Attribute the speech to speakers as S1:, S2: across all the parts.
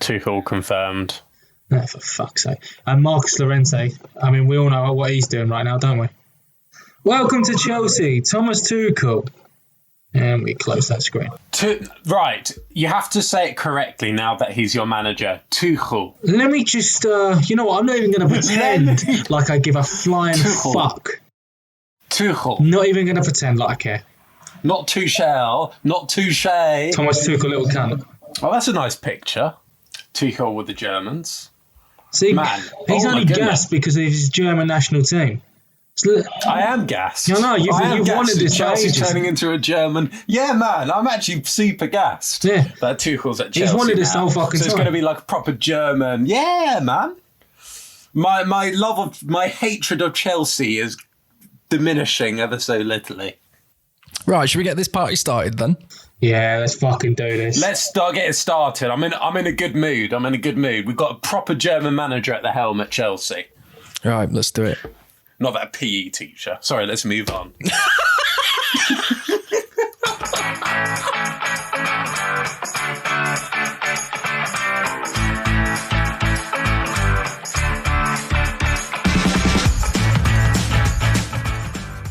S1: Tuchel confirmed.
S2: Oh, for fuck's sake. And Marcus Llorente, I mean, we all know what he's doing right now, don't we? Welcome to Chelsea, Thomas Tuchel. And we close that screen.
S1: Right, you have to say it correctly now that he's your manager. Tuchel.
S2: Let me just, you know what, I'm not even going to pretend like I give a flying fuck.
S1: Tuchel.
S2: Not even going to pretend like I care.
S1: Not Tuchel, not Touche.
S2: Thomas Tuchel, little cunt.
S1: Oh, that's a nice picture. Tuchel with the Germans.
S2: See,
S1: Man,
S2: he's only gassed because of his German national team.
S1: I am gassed.
S2: You know, you've wanted this
S1: Chelsea
S2: ages.
S1: turning into a German. Yeah, man, I'm actually super gassed.
S2: Yeah.
S1: That Tuchel's at Chelsea.
S2: He's wanted this whole fucking
S1: so
S2: time.
S1: it's going to be like a proper German. Yeah, man. My hatred of Chelsea is diminishing ever so littly.
S3: Right, should we get this party started then?
S2: Yeah, let's fucking do this.
S1: Let's start getting started. I'm in a good mood. We've got a proper German manager at the helm at Chelsea.
S3: Right, let's do it.
S1: Not that PE teacher. Sorry, let's move on.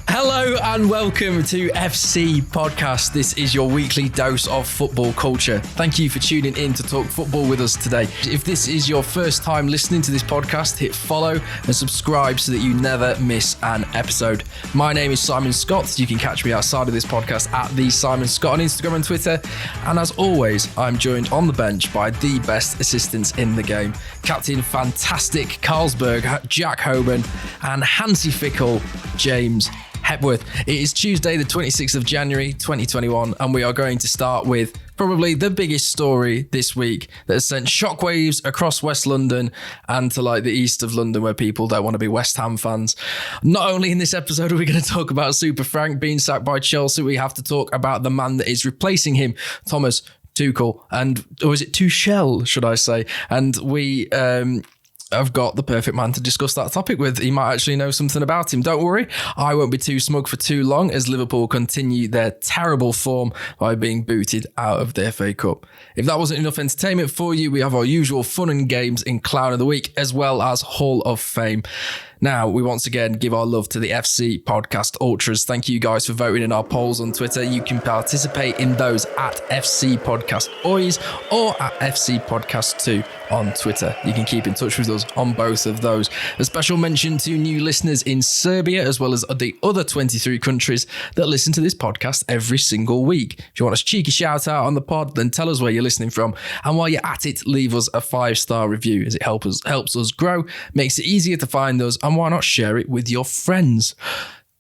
S3: Hello and welcome to FC Podcast. This is your weekly dose of football culture. Thank you for tuning in to talk football with us today. If this is your first time listening to this podcast, hit follow and subscribe so that you never miss an episode. My name is Simon Scott. You can catch me outside of this podcast at the Simon Scott on Instagram and Twitter. And as always, I'm joined on the bench by the best assistants in the game. Captain Fantastic Carlsberg, Jack Hoban, and Hansi Fickle, James Hepworth. It is Tuesday, the 26th of January, 2021, and we are going to start with probably the biggest story this week that has sent shockwaves across West London and to like the east of London where people don't want to be West Ham fans. Not only in this episode are we going to talk about Super Frank being sacked by Chelsea, we have to talk about the man that is replacing him, Thomas Tuchel, or is it Tuchel, should I say? And we I've got the perfect man to discuss that topic with. He might actually know something about him. Don't worry, I won't be too smug for too long as Liverpool continue their terrible form by being booted out of the FA Cup. If that wasn't enough entertainment for you, we have our usual fun and games in Clown of the Week, as well as Hall of Fame. Now, we once again give our love to the FC Podcast Ultras. Thank you guys for voting in our polls on Twitter. You can participate in those at FC Podcast Oys or at FC Podcast 2 on Twitter. You can keep in touch with us on both of those. A special mention to new listeners in Serbia, as well as the other 23 countries that listen to this podcast every single week. If you want a cheeky shout out on the pod, then tell us where you're listening from. And while you're at it, leave us a 5-star review, as it helps us grow, makes it easier to find us, and why not share it with your friends?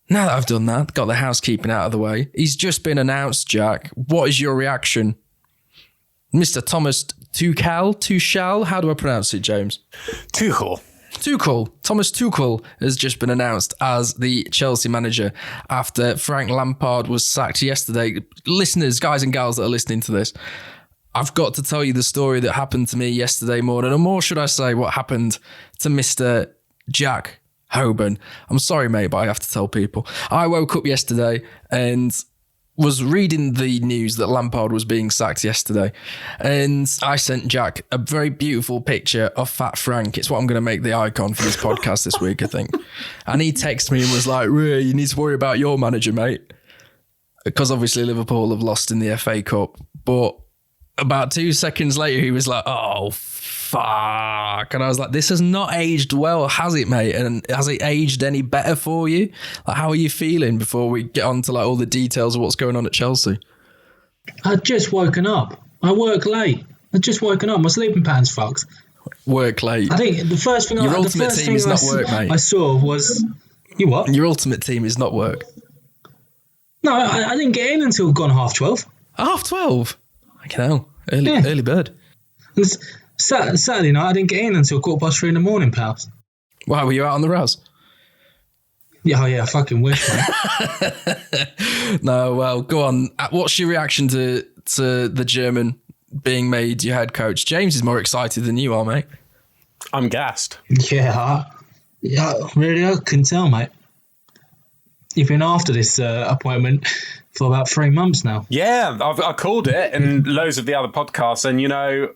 S3: Now that I've done that, got the housekeeping out of the way, he's just been announced, Jack. What is your reaction? Mr. Thomas Tuchel, how do I pronounce it, James?
S1: Tuchel.
S3: Thomas Tuchel has just been announced as the Chelsea manager after Frank Lampard was sacked yesterday. Listeners, guys and gals that are listening to this, I've got to tell you the story that happened to me yesterday morning, or more should I say, what happened to Mr. Jack Hoban. I'm sorry, mate, but I have to tell people. I woke up yesterday and was reading the news that Lampard was being sacked yesterday, and I sent Jack a very beautiful picture of Fat Frank. It's what I'm going to make the icon for this podcast this week, I think. And he texted me and was like, "Ray, you need to worry about your manager, mate," because obviously Liverpool have lost in the FA Cup. But about 2 seconds later, he was like, "Oh, fuck." And I was like, this has not aged well, has it, mate? And has it aged any better for you? Like, how are you feeling before we get on to like all the details of what's going on at Chelsea?
S2: I'd just woken up. I work late. I'd just woken up. My sleeping pattern's fucked.
S3: Work late.
S2: I think the first thing
S3: Your ultimate team is not work, mate.
S2: I saw was... You what?
S3: Your ultimate team is not work.
S2: No, I didn't get in until gone 12:30.
S3: 12:30? I can hell. Early bird.
S2: Saturday night, I didn't get in until 3:15 in the morning, pals.
S3: Why, were you out on the rouse?
S2: Yeah, I fucking wish, mate.
S3: No, well, go on. What's your reaction to the German being made your head coach? James is more excited than you are, mate.
S1: I'm gassed.
S2: Yeah, really, I can tell, mate. You've been after this appointment for about 3 months now.
S1: Yeah, I called it and loads of the other podcasts. And,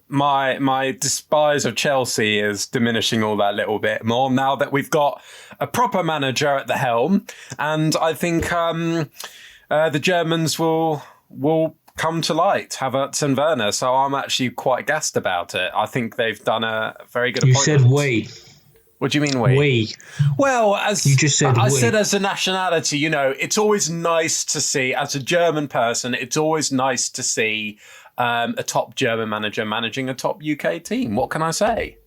S1: my despise of Chelsea is diminishing all that little bit more now that we've got a proper manager at the helm. And I think the Germans will come to light, Havertz and Werner. So I'm actually quite gassed about it. I think they've done a very good appointment.
S2: You said we.
S1: What do you mean we?
S2: We.
S1: Well, as
S2: you just said,
S1: I said as a nationality, it's always nice to see, as a German person, it's always nice to see a top German manager managing a top UK team. What can I say?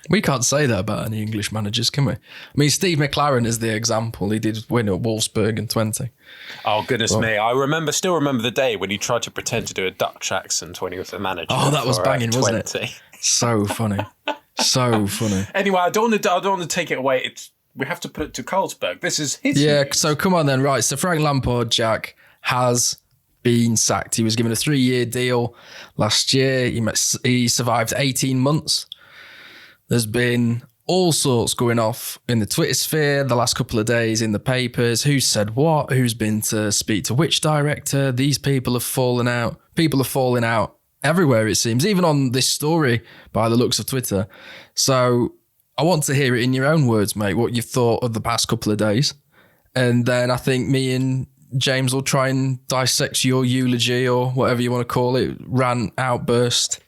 S3: We can't say that about any English managers, can we? I mean, Steve McLaren is the example. He did win at Wolfsburg in 20.
S1: Oh, goodness me. I still remember the day when he tried to pretend to do a Dutch accent when he was the manager.
S3: Oh, that was banging, wasn't it? So funny. So funny.
S1: Anyway, I don't want to take it away. We have to put it to Carlsberg. This is his news.
S3: So come on then. Right. So Frank Lampard, Jack, has been sacked. He was given a 3-year deal last year. He survived 18 months. There's been all sorts going off in the Twitter sphere the last couple of days, in the papers. Who said what? Who's been to speak to which director? These people have fallen out. People are falling out everywhere, it seems, even on this story by the looks of Twitter. So I want to hear it in your own words, mate, what you've thought of the past couple of days. And then I think me and James will try and dissect your eulogy, or whatever you want to call it, rant, outburst,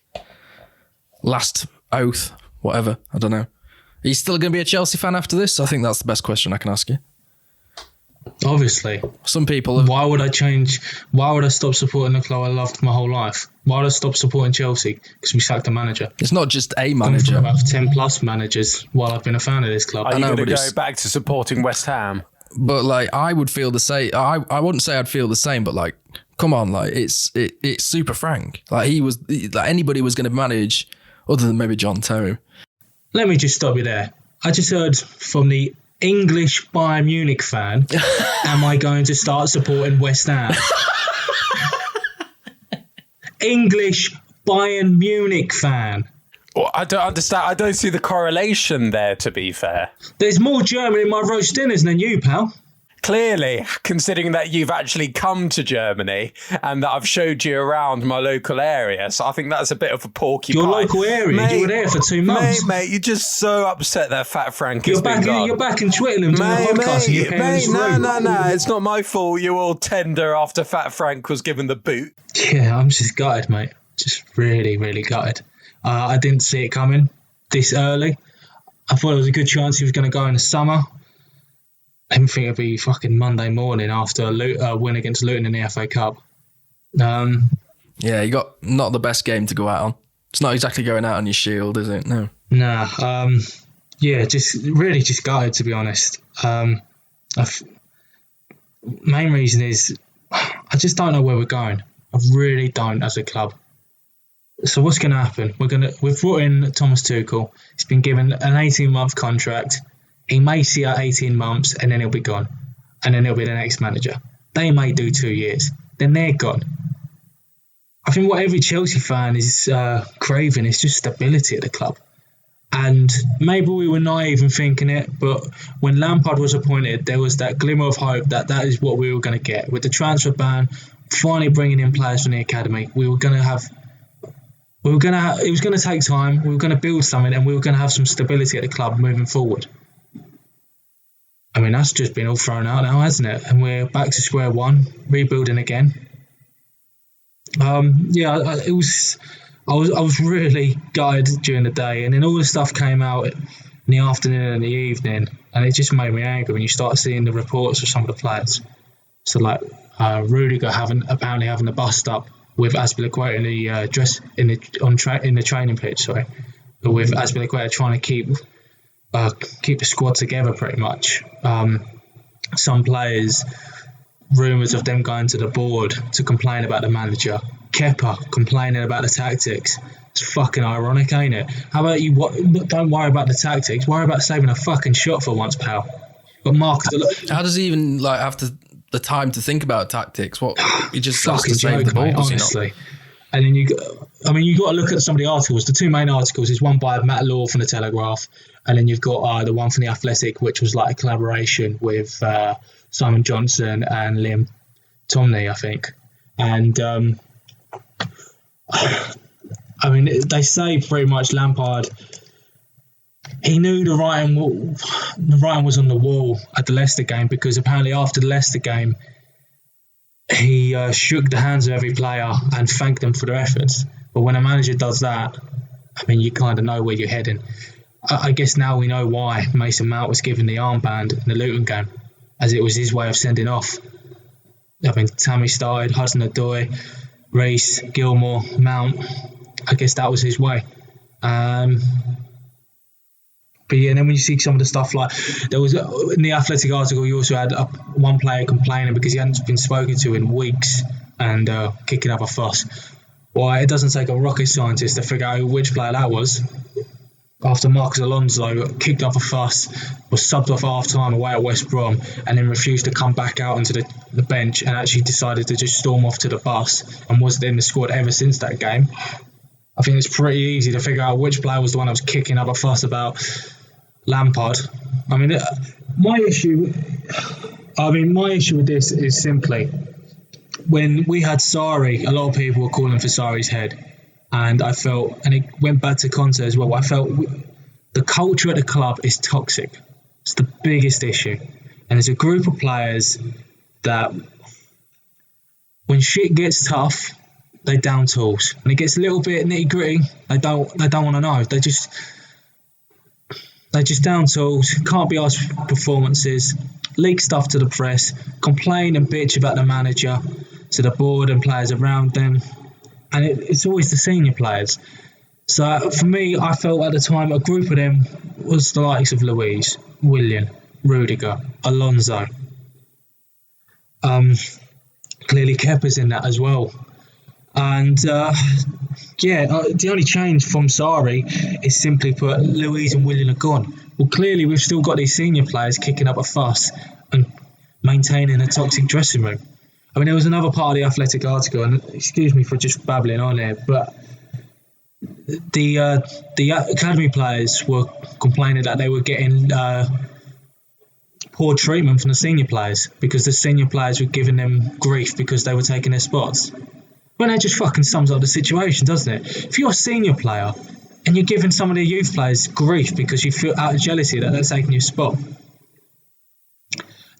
S3: last oath, whatever. I don't know. Are you still going to be a Chelsea fan after this? I think that's the best question I can ask you.
S2: Obviously.
S3: Some people...
S2: Why would I change? Why would I stop supporting the club I loved my whole life? Why would I stop supporting Chelsea? Because we sacked a manager.
S3: It's not just a manager.
S2: I've been about 10 plus managers while I've been a fan of this club.
S1: Are you going to go back to supporting West Ham?
S3: But I would feel the same. I wouldn't say I'd feel the same, but come on, it's Super Frank. Anybody was going to manage, other than maybe John Terry.
S2: Let me just stop you there. I just heard from the English Bayern Munich fan, am I going to start supporting West Ham? English Bayern Munich fan.
S1: Well, I don't understand. I don't see the correlation there, to be fair.
S2: There's more German in my roast dinners than you, pal.
S1: Clearly, considering that you've actually come to Germany and that I've showed you around my local area. So I think that's a bit of a porcupine.
S2: Your local area? Mate, you were there for 2 months.
S1: Mate, you're just so upset that Fat Frank has been gone.
S2: You're back in Twickenham doing a podcast and you're paying
S1: No. It's not my fault you all tender after Fat Frank was given the boot.
S2: Yeah, I'm just gutted, mate. Just really, really gutted. I didn't see it coming this early. I thought there was a good chance he was going to go in the summer. I didn't think it'd be fucking Monday morning after a win against Luton in the FA Cup.
S3: Yeah, you got not the best game to go out on. It's not exactly going out on your shield, is it? No.
S2: Nah. Yeah, just gutted, to be honest. Main reason is I just don't know where we're going. I really don't as a club. So what's going to happen? We've brought in Thomas Tuchel. He's been given an 18-month contract. He may see out 18 months and then he'll be gone. And then he'll be the next manager. They may do 2 years. Then they're gone. I think what every Chelsea fan is craving is just stability at the club. And maybe we were naive in thinking it, but when Lampard was appointed, there was that glimmer of hope that is what we were going to get. With the transfer ban, finally bringing in players from the academy, it was going to take time, we were going to build something, and we were going to have some stability at the club moving forward. I mean, that's just been all thrown out now, hasn't it? And we're back to square one, rebuilding again. I was really gutted during the day, and then all the stuff came out in the afternoon and the evening, and it just made me angry when you start seeing the reports of some of the players. So Rudiger apparently having a bust up with Azpilicueta in the training pitch, but with Azpilicueta trying to keep the squad together pretty much. Some players, rumours of them going to the board to complain about the manager. Kepa complaining about the tactics. It's fucking ironic, ain't it? How about you? Don't worry about the tactics. Worry about saving a fucking shot for once, pal. But Mark,
S3: how does he even have the time to think about tactics? What he just has to
S2: fucking
S3: save
S2: joke,
S3: the ball,
S2: mate,
S3: does he
S2: honestly.
S3: not?
S2: And then you got to look at some of the articles. The two main articles is one by Matt Law from the Telegraph, and then you've got the one from the Athletic, which was like a collaboration with Simon Johnson and Liam Tomney, I think. And they say pretty much Lampard, he knew the writing was on the wall at the Leicester game, because apparently after the Leicester game, he shook the hands of every player and thanked them for their efforts. But when a manager does that, you kind of know where you're heading. I guess now we know why Mason Mount was given the armband in the Luton game, as it was his way of sending off. Tammy started, Hudson-Odoi, Reece, Gilmore, Mount. I guess that was his way. But yeah, and then when you see some of the stuff, like there was in the Athletic article, you also had one player complaining because he hadn't been spoken to in weeks and kicking up a fuss. Well, it doesn't take a rocket scientist to figure out which player that was. After Marcus Alonso kicked up a fuss, was subbed off half-time away at West Brom, and then refused to come back out onto the bench and actually decided to just storm off to the bus and wasn't in the squad ever since that game. I think it's pretty easy to figure out which player was the one that was kicking up a fuss about Lampard. My issue with this is simply, when we had Sarri, a lot of people were calling for Sarri's head. And I felt, and it went back to Conte as well, I felt the culture at the club is toxic. It's the biggest issue. And there's a group of players that, when shit gets tough, they down tools. When it gets a little bit nitty gritty, they don't want to know. They just down tools, can't be asked for performances, leak stuff to the press, complain and bitch about the manager to the board and players around them. And it's always the senior players. So for me, I felt at the time a group of them was the likes of Luiz, Willian, Rudiger, Alonso. Clearly Kepa's in that as well. And the only change from Sarri is simply put, Luiz and Willian are gone. Well, clearly we've still got these senior players kicking up a fuss and maintaining a toxic dressing room. There was another part of the Athletic article, and excuse me for just babbling on here, but the academy players were complaining that they were getting poor treatment from the senior players because the senior players were giving them grief because they were taking their spots. Well, that just fucking sums up the situation, doesn't it? If you're a senior player and you're giving some of the youth players grief because you feel out of jealousy that they're taking your spot,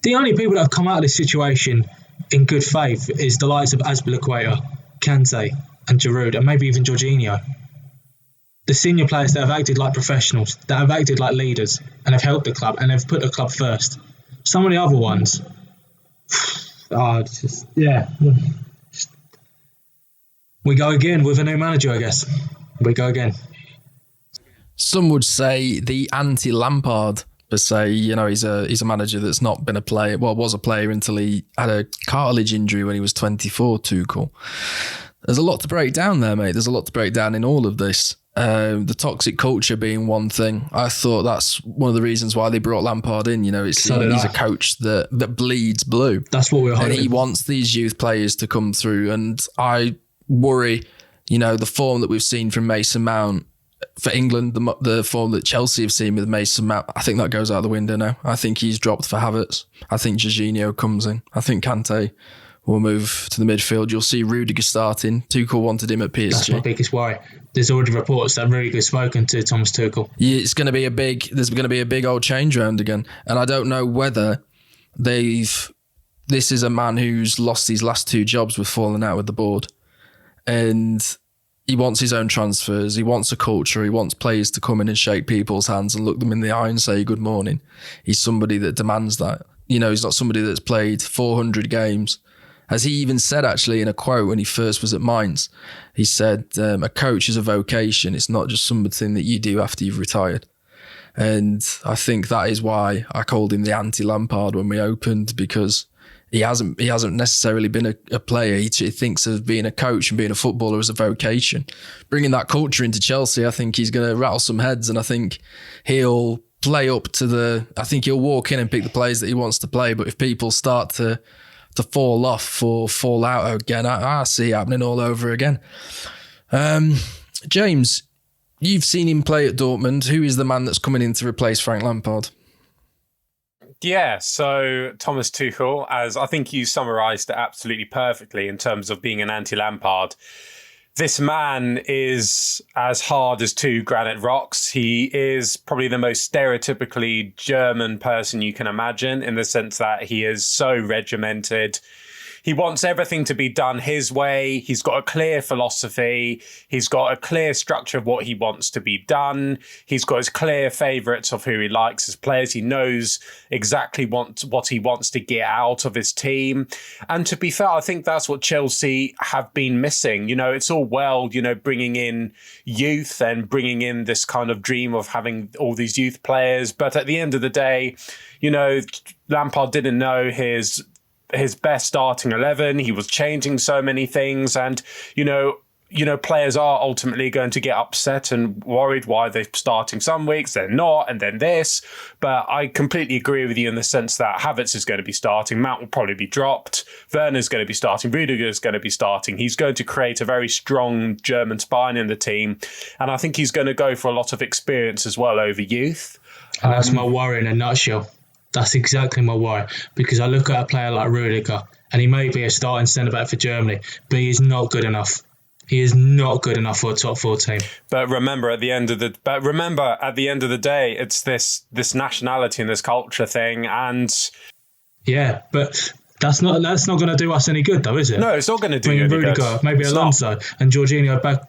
S2: the only people that have come out of this situation in good faith is the likes of Azpilicueta, Kante and Giroud, and maybe even Jorginho. The senior players that have acted like professionals, that have acted like leaders and have helped the club and have put the club first. Some of the other ones, we go again with a new manager, I guess. We go again.
S3: Some would say the anti-Lampard, per se. He's a manager that's not been a player. Well, was a player until he had a cartilage injury when he was 24. Tuchel. There's a lot to break down there, mate. There's a lot to break down in all of this. The toxic culture being one thing. I thought that's one of the reasons why they brought Lampard in. He's a coach that bleeds blue. That's what we're hoping. And he wants these youth players to come through. And I worry, the form that we've seen from Mason Mount for England, the form that Chelsea have seen with Mason Mount, I think that goes out the window now. I think he's dropped for Havertz. I think Jorginho comes in. I think Kante will move to the midfield. You'll see Rudiger starting. Tuchel wanted him at PSG.
S2: That's my biggest worry. There's already reports that Rudiger's spoken to Thomas Tuchel.
S3: Yeah, there's going to be a big old change round again. And I don't know whether this is a man who's lost his last two jobs with falling out with the board. And he wants his own transfers. He wants a culture. He wants players to come in and shake people's hands and look them in the eye and say good morning. He's somebody that demands that. He's not somebody that's played 400 games. As he even said, actually, in a quote when he first was at Mainz, he said, a coach is a vocation. It's not just something that you do after you've retired. And I think that is why I called him the anti-Lampard when we opened, because he hasn't necessarily been a player. He thinks of being a coach and being a footballer as a vocation. Bringing that culture into Chelsea, I think he's going to rattle some heads, and I think he'll play up to I think he'll walk in and pick the players that he wants to play. But if people start to to fall off or fall out again. I see it happening all over again. James, you've seen him play at Dortmund. Who is the man that's coming in to replace Frank Lampard?
S1: Yeah, so Thomas Tuchel, as I think you summarised it absolutely perfectly in terms of being an anti-Lampard. This man is as hard as two granite rocks. He is probably the most stereotypically German person you can imagine, in the sense that he is so regimented. He wants everything to be done his way. He's got a clear philosophy. He's got a clear structure of what he wants to be done. He's got his clear favourites of who he likes as players. He knows exactly what he wants to get out of his team. And to be fair, I think that's what Chelsea have been missing. You know, it's all well, you know, bringing in youth and bringing in this kind of dream of having all these youth players. But at the end of the day, you know, Lampard didn't know his best starting 11. He was changing so many things, and you know, players are ultimately going to get upset and worried why they're starting some weeks, they're not, and then this. But I completely agree with you in the sense that Havertz is going to be starting, Mount will probably be dropped, Werner's going to be starting, Rudiger is going to be starting. He's going to create a very strong German spine in the team, and I think he's going to go for a lot of experience as well over youth.
S2: And that's my worry in a nutshell. That's exactly my worry, because I look at a player like Rudiger, and he may be a starting centre-back for Germany, but he is not good enough. He is not good enough for a top 4 team.
S1: But remember, at the end of the day, it's this nationality and this culture thing, and
S2: yeah, but that's not going to do us any good, though, is it?
S1: No, it's not going to do any
S2: Rudiger,
S1: good.
S2: maybe it's Alonso and Jorginho back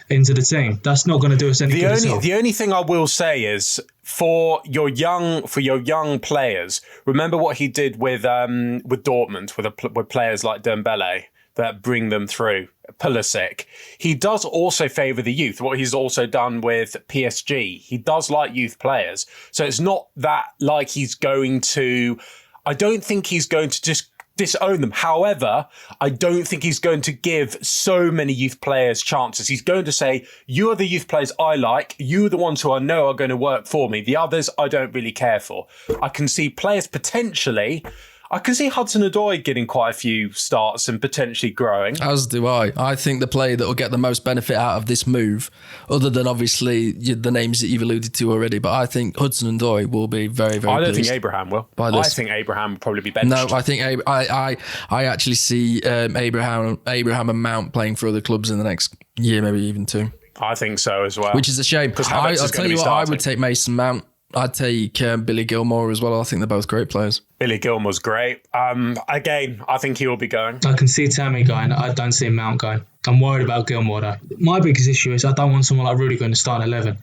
S2: into the team. That's not going to do us any good.
S1: The only thing I will say is, for your young players, remember what he did with Dortmund with players like Dembele that bring them through. Pulisic. He does also favour the youth. What he's also done with PSG. He does like youth players. So it's not that like he's going to. I don't think he's going to just disown them. However, I don't think he's going to give so many youth players chances. He's going to say, you are the youth players I like. You are the ones who I know are going to work for me. The others I don't really care for. I can see players potentially. I can see Hudson-Odoi getting quite a few starts and potentially growing.
S3: As do I. I think the player that will get the most benefit out of this move, other than obviously the names that you've alluded to already, but I think Hudson-Odoi will be very, very
S1: I don't
S3: pleased
S1: think Abraham will.
S3: I
S1: think Abraham will probably be benched.
S3: No, I think I actually see Abraham and Mount playing for other clubs in the next year, maybe even 2.
S1: I think so as well.
S3: Which is a shame. I'll tell you what, I would take Mason Mount. I'd take Billy Gilmore as well. I think they're both great players.
S1: Billy Gilmore's great. Again, I think he will be going.
S2: I can see Tammy going. I don't see Mount going. I'm worried about Gilmore though. My biggest issue is I don't want someone like Rudiger in the starting 11.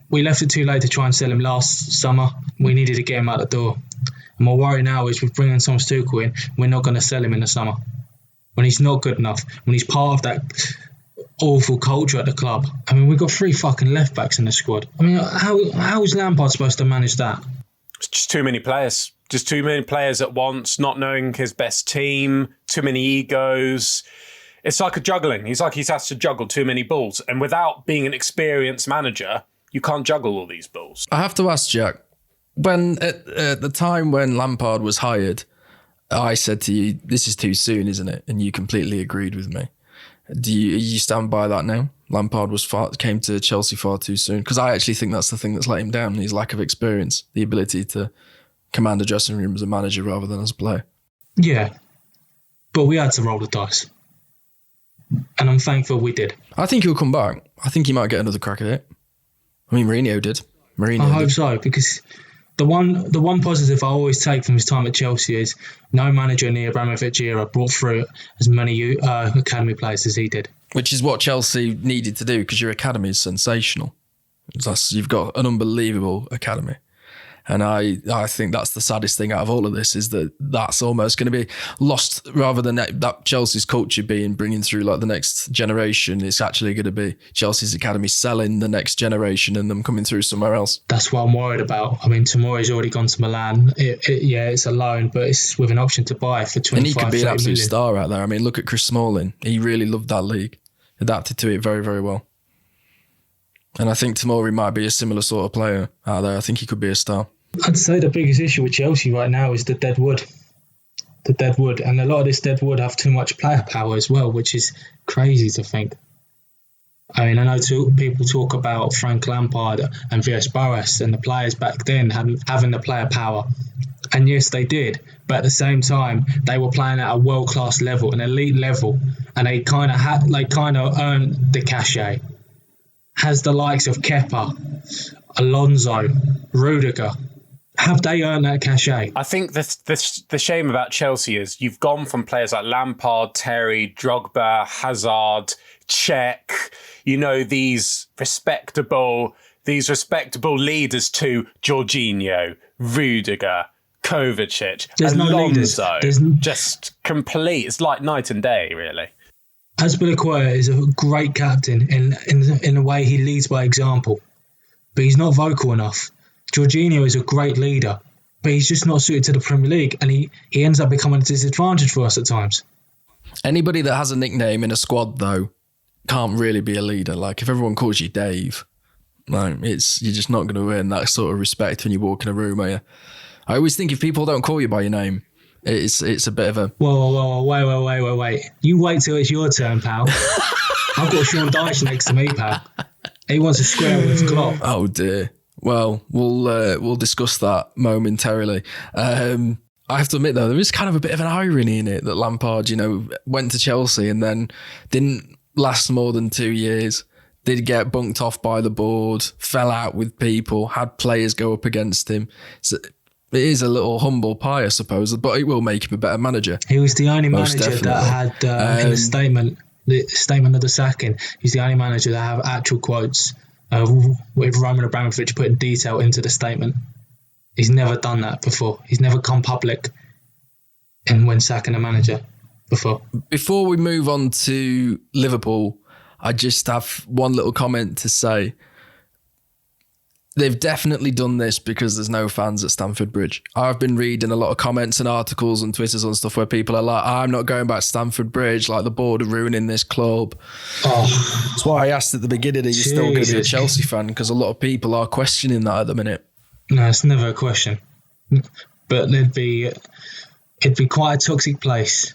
S2: We left it too late to try and sell him last summer. We needed to get him out the door. And my worry now is with bringing Thomas Tuchel in, we're not going to sell him in the summer. When he's not good enough, when he's part of that awful culture at the club. I mean, we've got 3 fucking left backs in the squad. I mean, how is Lampard supposed to manage that?
S1: It's just too many players. Just too many players at once, not knowing his best team, too many egos. It's like a juggling. He's has to juggle too many balls. And without being an experienced manager, you can't juggle all these balls.
S3: I have to ask, Jack, when at the time when Lampard was hired, I said to you, this is too soon, isn't it? And you completely agreed with me. Do you stand by that now? Lampard came to Chelsea far too soon? Because I actually think that's the thing that's let him down, his lack of experience, the ability to command a dressing room as a manager rather than as a player.
S2: Yeah, but we had to roll the dice. And I'm thankful we did.
S3: I think he'll come back. I think he might get another crack at it. I mean, Mourinho did.
S2: I hope so, because the one positive I always take from his time at Chelsea is no manager in the Abramovich era brought through as many academy players as he did.
S3: Which is what Chelsea needed to do, because your academy is sensational. You've got an unbelievable academy. And I think that's the saddest thing out of all of this, is that that's almost going to be lost, rather than that Chelsea's culture bringing through like the next generation. It's actually going to be Chelsea's academy selling the next generation and them coming through somewhere else.
S2: That's what I'm worried about. I mean, Tomori's already gone to Milan. It's a loan, but it's with an option to buy for 25,
S3: and he could be an absolute
S2: million.
S3: star out there. I mean, look at Chris Smalling. He really loved that league, adapted to it very, very well. And I think Tomori might be a similar sort of player out there. I think he could be a star.
S2: I'd say the biggest issue with Chelsea right now is the dead wood. the dead wood, and a lot of this dead wood have too much player power as well, which is crazy to think. I mean, I know people talk about Frank Lampard and Villas-Boas and the players back then having the player power. And yes, they did. But at the same time, they were playing at a world-class level, an elite level. And they kind of earned the cachet. Has the likes of Kepa, Alonso, Rudiger, have they earned that cachet?
S1: I think the shame about Chelsea is you've gone from players like Lampard, Terry, Drogba, Hazard, Cech, these respectable leaders to Jorginho, Rudiger, Kovacic,
S2: There's
S1: Alonso.
S2: no leaders.
S1: Just complete. It's like night and day, really.
S2: Azpilicueta is a great captain in the way he leads by example, but he's not vocal enough. Jorginho is a great leader, but he's just not suited to the Premier League, and he ends up becoming a disadvantage for us at times.
S3: Anybody that has a nickname in a squad, though, can't really be a leader. Like, if everyone calls you Dave, you're just not going to earn that sort of respect when you walk in a room, are you? I always think if people don't call you by your name, it's a bit of a...
S2: Whoa, wait. You wait till it's your turn, pal. I've got Sean Dyche next to me, pal. He wants a square with Klopp.
S3: Oh, dear. Well, we'll discuss that momentarily. I have to admit, though, there is kind of a bit of an irony in it that Lampard, went to Chelsea and then didn't last more than 2 years, did get bunked off by the board, fell out with people, had players go up against him. So it is a little humble pie, I suppose, but it will make him a better manager.
S2: He was the only manager that had, in the statement of the sacking, he's the only manager that have actual quotes with Roman Abramovich putting detail into the statement. He's never done that before. He's never come public when sacking a manager before. Before
S3: we move on to Liverpool, I just have one little comment to say. They've definitely done this because there's no fans at Stamford Bridge. I've been reading a lot of comments and articles and Twitters and stuff where people are like, I'm not going back to Stamford Bridge, like the board are ruining this club. Oh, that's why I asked at the beginning, are you still going to be a Chelsea fan? Because a lot of people are questioning that at the minute.
S2: No, it's never a question. But it'd be quite a toxic place.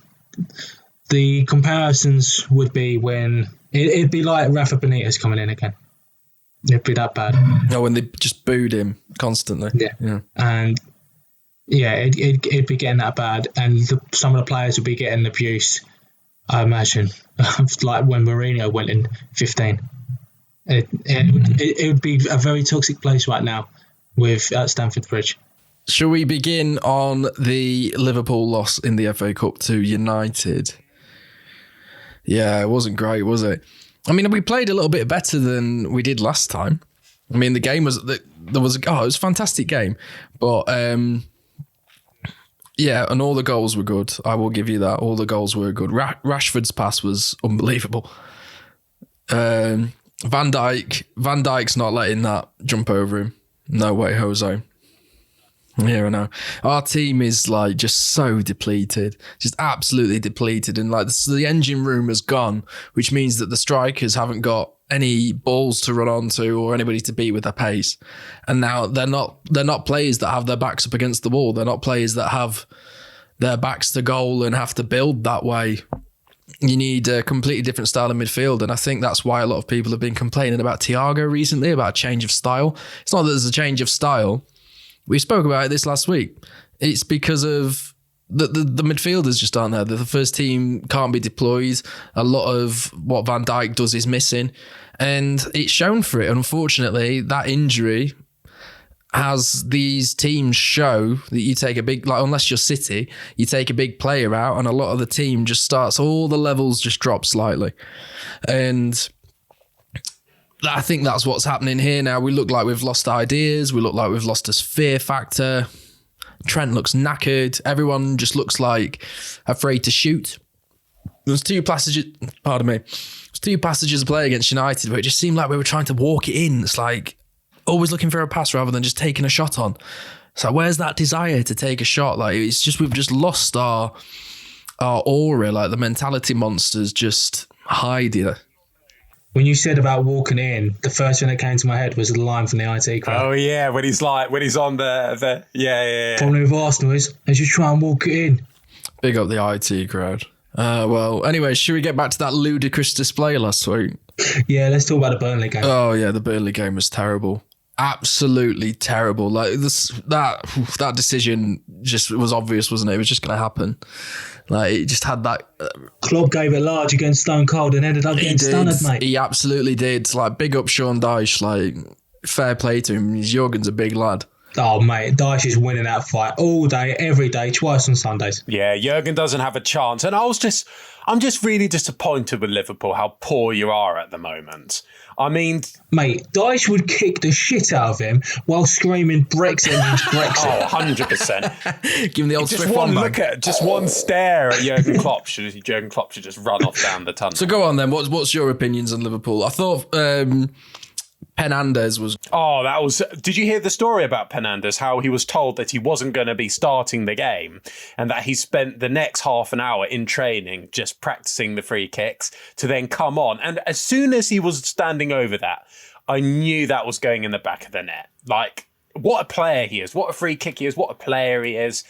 S2: The comparisons would be when it'd be like Rafa Benitez coming in again. It'd be that bad.
S3: No, when they just booed him constantly.
S2: Yeah. And it'd be getting that bad, and some of the players would be getting abuse, I imagine, like when Mourinho went in 15. It would be a very toxic place right now at Stamford Bridge.
S3: Shall we begin on the Liverpool loss in the FA Cup to United? Yeah, it wasn't great, was it? I mean, we played a little bit better than we did last time. I mean, the game it was a fantastic game, but and all the goals were good. I will give you that. All the goals were good. Rashford's pass was unbelievable. Van Dijk's not letting that jump over him. No way, Jose. Yeah, I know. Our team is like just so depleted, just absolutely depleted. And like the engine room has gone, which means that the strikers haven't got any balls to run onto or anybody to beat with their pace. And now they're not players that have their backs up against the wall. They're not players that have their backs to goal and have to build that way. You need a completely different style of midfield. And I think that's why a lot of people have been complaining about Thiago recently, about a change of style. It's not that there's a change of style. We spoke about this last week. It's because of the midfielders just aren't there. The first team can't be deployed. A lot of what Van Dijk does is missing. And it's shown for it. Unfortunately, that injury has these teams show that you take a big, like unless you're City, you take a big player out and a lot of the team just starts, all the levels just drop slightly. And I think that's what's happening here now. We look like we've lost ideas. We look like we've lost a fear factor. Trent looks knackered. Everyone just looks like afraid to shoot. There's two passages of play against United where it just seemed like we were trying to walk it in. It's like always looking for a pass rather than just taking a shot on. So where's that desire to take a shot? Like it's just, we've just lost our aura. Like the mentality monsters just hide here.
S2: When you said about walking in, the first thing that came to my head was the line from the IT crowd.
S1: Oh yeah, when he's on the.
S2: Problem with Arsenal is they just try and walk it in.
S3: Big up the IT crowd. Well, anyway, should we get back to that ludicrous display last week?
S2: Yeah, let's talk about the Burnley game.
S3: Oh yeah, the Burnley game was terrible. Absolutely terrible. Like that decision just was obvious, wasn't it? It was just going to happen. Like it just had that.
S2: Klopp gave it large against Stone Cold and ended up getting stunned, mate.
S3: He absolutely did. Like big up Sean Dyche. Like fair play to him. Jurgen's a big lad.
S2: Oh, mate, Dyche is winning that fight all day, every day, twice on Sundays.
S1: Yeah, Jurgen doesn't have a chance. And I'm just really disappointed with Liverpool, how poor you are at the moment. I mean...
S2: Mate, Dyche would kick the shit out of him while screaming Brexit means Brexit.
S1: Oh, 100%.
S3: Give him the old
S1: just
S3: Swift
S1: one
S3: one
S1: look at, just one stare at Jurgen Klopp. Jurgen Klopp should just run off down the tunnel.
S3: So go on then. What's your opinions on Liverpool? I thought... Penandes was...
S1: Oh, that was... Did you hear the story about Penandes? How he was told that he wasn't going to be starting the game and that he spent the next half an hour in training just practicing the free kicks to then come on. And as soon as he was standing over that, I knew that was going in the back of the net. Like, what a player he is. What a free kick he is. What a player he is.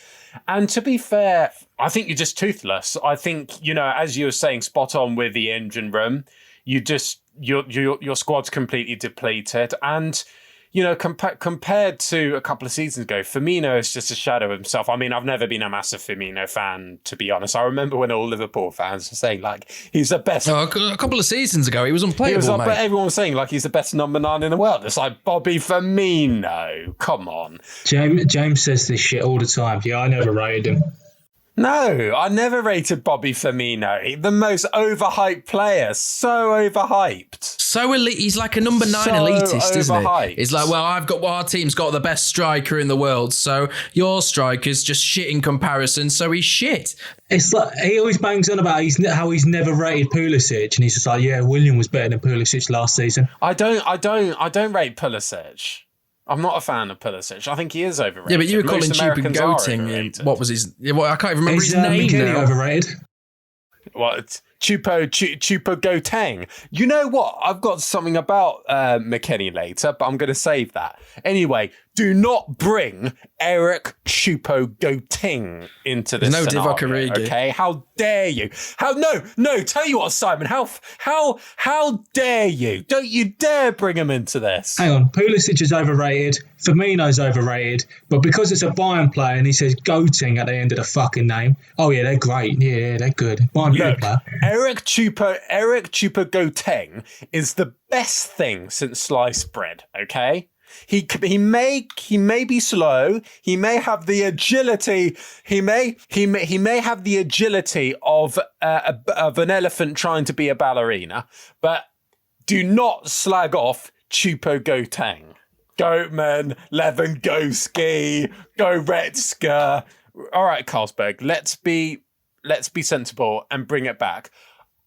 S1: And to be fair, I think you're just toothless. I think, as you were saying, spot on with the engine room. Your squad's completely depleted, and compared to a couple of seasons ago, Firmino is just a shadow of himself. I mean, I've never been a massive Firmino fan, to be honest. I remember when all Liverpool fans were saying like he's the best.
S3: Oh, a couple of seasons ago, he was unplayable.
S1: But everyone was saying like he's the best number 9 in the world. It's like Bobby Firmino. Come on.
S2: James says this shit all the time. Yeah, I never rated him.
S1: No, I never rated Bobby Firmino. The most overhyped player. So overhyped.
S3: So elite. He's like a number 9 elitist, isn't he? He's like, well, our team's got the best striker in the world, so your striker's just shit in comparison, so he's shit.
S2: It's like he always bangs on about how he's never rated Pulisic, and he's just like, yeah, William was better than Pulisic last season.
S1: I don't rate Pulisic. I'm not a fan of Pulisic. I think he is overrated.
S3: Yeah, but you were calling Choupo-Moting. What was his... I can't even remember his name
S2: McKennie
S3: now.
S2: Overrated.
S1: What? Choupo-Moting. You know what? I've got something about McKennie later, but I'm going to save that. Anyway, do not bring Eric Choupo-Moting into this scenario,
S3: Divock Origi.
S1: Okay? How dare you? No, tell you what, Simon, how dare you? Don't you dare bring him into this.
S2: Hang on, Pulisic is overrated, Firmino's overrated, but because it's a Bayern player and he says Goating at the end of the fucking name, oh yeah, they're great. Yeah, they're good. Bayern player.
S1: Eric Choupo-Moting is the best thing since sliced bread, okay? He may be slow. He may have the agility. He may have the agility of an elephant trying to be a ballerina. But do not slag off Choupo-Moting. Goatman, Lewandowski, Goretzka. All right, Carlsberg. Let's be sensible and bring it back.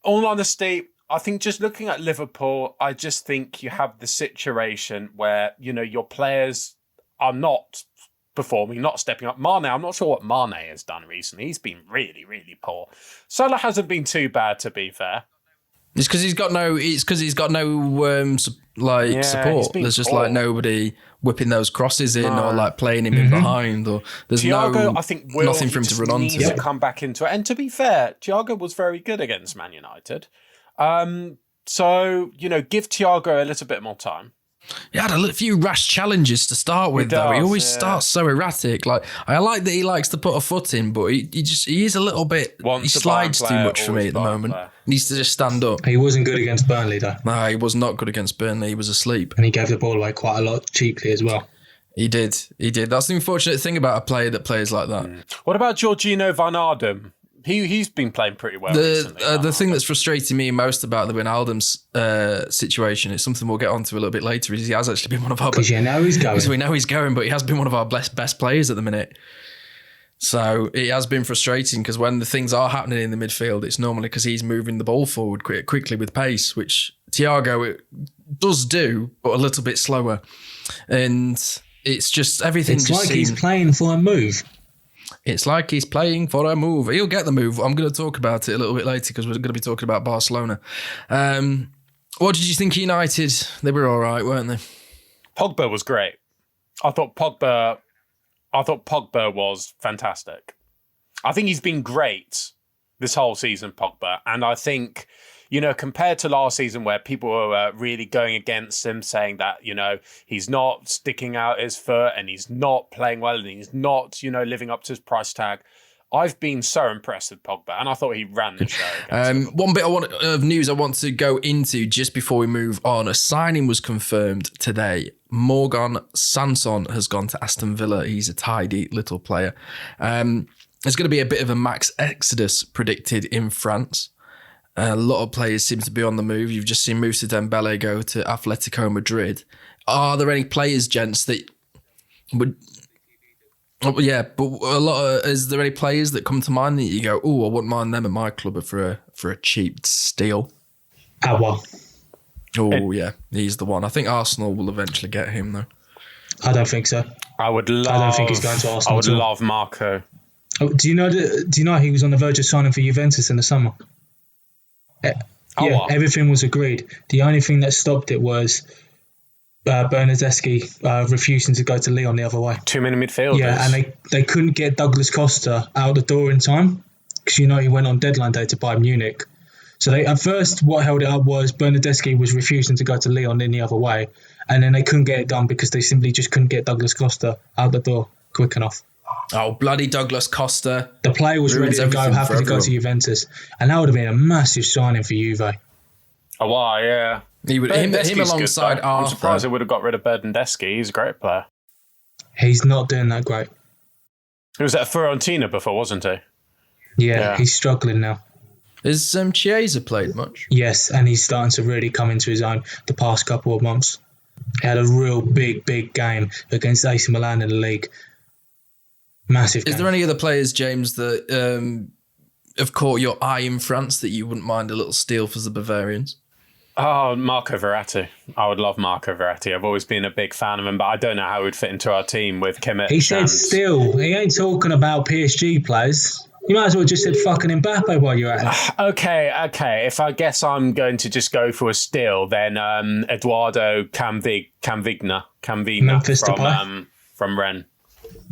S1: All honesty, I think just looking at Liverpool, I just think you have the situation where, your players are not performing, not stepping up. Mane, I'm not sure what Mane has done recently. He's been really, really poor. Salah hasn't been too bad, to be fair.
S3: It's because he's got no support. There's just
S1: poor.
S3: like nobody whipping those crosses in or like playing him in behind, or there's
S1: Thiago, I think
S3: nothing for him to run onto.
S1: Needs to come back into it. And to be fair, Thiago was very good against Man United. So, give Thiago a little bit more time.
S3: He had a few rash challenges to start with, though. He always starts so erratic. Like, I like that he likes to put a foot in, but he is a little bit... he slides too much for me at the moment. He needs to just stand up.
S2: He wasn't good against Burnley, though.
S3: No, he was not good against Burnley. He was asleep.
S2: And he gave the ball away quite a lot cheaply as well.
S3: He did. That's the unfortunate thing about a player that plays like that.
S1: What about Jorginho Wijnaldum? He's been playing pretty well recently.
S3: The thing that's frustrating me most about the Wijnaldum's situation is something we'll get onto a little bit later. Is he has actually been one of our...
S2: Because he's going.
S3: Because we know he's going, but he has been one of our best players at the minute. So it has been frustrating because when the things are happening in the midfield, it's normally because he's moving the ball forward quickly with pace, which Thiago does do, but a little bit slower. And it's just everything.
S2: It's like he's playing for a move.
S3: It's like he's playing for a move. He'll get the move. I'm going to talk about it a little bit later because we're going to be talking about Barcelona. What did you think of United? They were all right, weren't they?
S1: Pogba was great. I thought Pogba was fantastic. I think he's been great this whole season, Pogba. And I think, you know, compared to last season where people were really going against him, saying that, you know, he's not sticking out his foot and he's not playing well and he's not, you know, living up to his price tag. I've been so impressed with Pogba, and I thought he ran the show.
S3: One bit of news I want to go into just before we move on. A signing was confirmed today. Morgan Sanson has gone to Aston Villa. He's a tidy little player. There's going to be a bit of a max exodus predicted in France. A lot of players seem to be on the move. You've just seen Moussa Dembele go to Atletico Madrid. Are there any players, gents, that would... Oh, yeah, but is there any players that come to mind that you go, oh, I wouldn't mind them at my club for a cheap steal?
S2: Awa.
S3: Oh, yeah, he's the one. I think Arsenal will eventually get him, though.
S2: I don't think so.
S1: I
S2: don't think he's going to Arsenal.
S1: I would love Marco.
S2: Oh, do you know he was on the verge of signing for Juventus in the summer? Everything was agreed. The only thing that stopped it was Bernardeschi refusing to go to Lyon the other way.
S1: Too many midfielders.
S2: Yeah, and they couldn't get Douglas Costa out the door in time because, you know, he went on deadline day to Bayern Munich. So at first what held it up was Bernardeschi was refusing to go to Lyon in the other way, and then they couldn't get it done because they simply just couldn't get Douglas Costa out the door quick enough.
S3: Oh, bloody Douglas Costa.
S2: The player was ready to go, happy to go to Juventus, and that would have been a massive signing for Juve.
S1: Oh, wow, yeah.
S3: Him alongside Arthur.
S1: I'm surprised they would have got rid of Bernardeschi. He's a great player.
S2: He's not doing that great.
S1: He was at Fiorentina before, wasn't he?
S2: Yeah, he's struggling now.
S3: Has Chiesa played much?
S2: Yes, and he's starting to really come into his own the past couple of months. He had a real big game against AC Milan in the league. Massive game.
S3: Is there any other players, James, that have caught your eye in France that you wouldn't mind a little steal for the Bavarians?
S1: Oh, Marco Verratti. I would love Marco Verratti. I've always been a big fan of him, but I don't know how he would fit into our team with Kimmich.
S2: He said still. He ain't talking about PSG players. You might as well just said fucking Mbappe while you're at it.
S1: Okay. If I guess I'm going to just go for a steal, then Eduardo Camavinga from Rennes.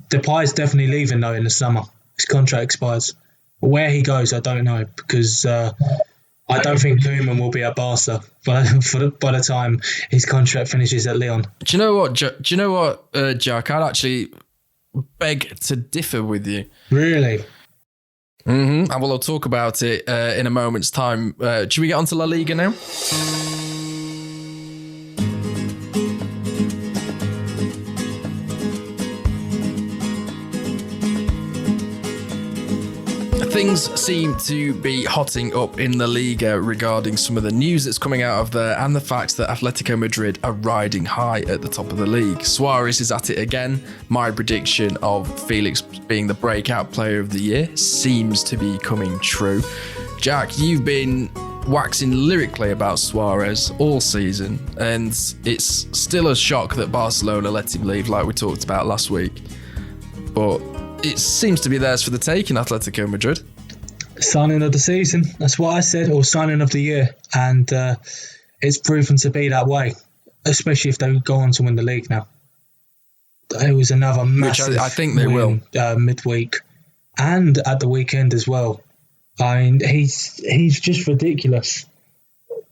S2: Depay's definitely leaving though in the summer. His contract expires. Where he goes, I don't know, because I don't think Koeman will be at Barca by the time his contract finishes at Lyon.
S3: Do you know what, Jack? I'd actually beg to differ with you.
S2: Really?
S3: Mm-hmm. And we'll talk about it in a moment's time. Should we get on to La Liga now? Things seem to be hotting up in the Liga regarding some of the news that's coming out of there and the fact that Atletico Madrid are riding high at the top of the league. Suarez is at it again. My prediction of Felix being the breakout player of the year seems to be coming true. Jack, you've been waxing lyrically about Suarez all season, and it's still a shock that Barcelona let him leave like we talked about last week. But it seems to be theirs for the taking, Atletico Madrid.
S2: Signing of the season, that's what I said, or signing of the year. And it's proven to be that way, especially if they go on to win the league now. It was another massive
S3: I think they
S2: win, midweek and at the weekend as well. I mean, he's just ridiculous.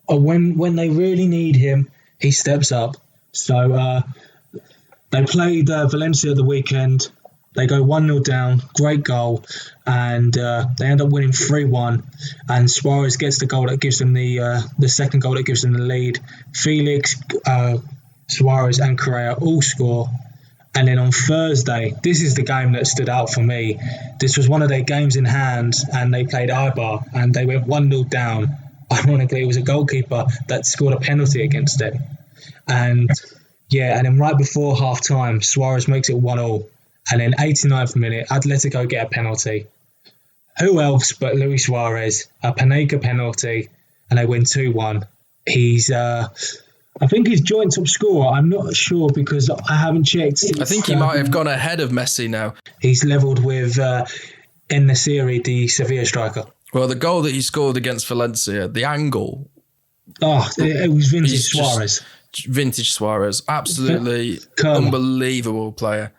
S2: When they really need him, he steps up. So they played Valencia at the weekend. They go 1-0 down, great goal, and they end up winning 3-1. And Suarez gets the goal that gives them the second goal that gives them the lead. Felix, Suarez, and Correa all score. And then on Thursday, this is the game that stood out for me. This was one of their games in hand, and they played Eibar, and they went 1-0 down. Ironically, it was a goalkeeper that scored a penalty against them. And then right before half time, Suarez makes it 1-0. And then 89th minute, Atletico get a penalty. Who else but Luis Suarez? A Panenka penalty, and they win 2-1. He's, I think he's joint top scorer. I'm not sure because I haven't checked.
S3: I think he might have gone ahead of Messi now.
S2: He's levelled with En-Nesyri, the Sevilla striker.
S3: Well, the goal that he scored against Valencia, the angle.
S2: Oh, it was vintage Suarez.
S3: Vintage Suarez. Absolutely unbelievable player.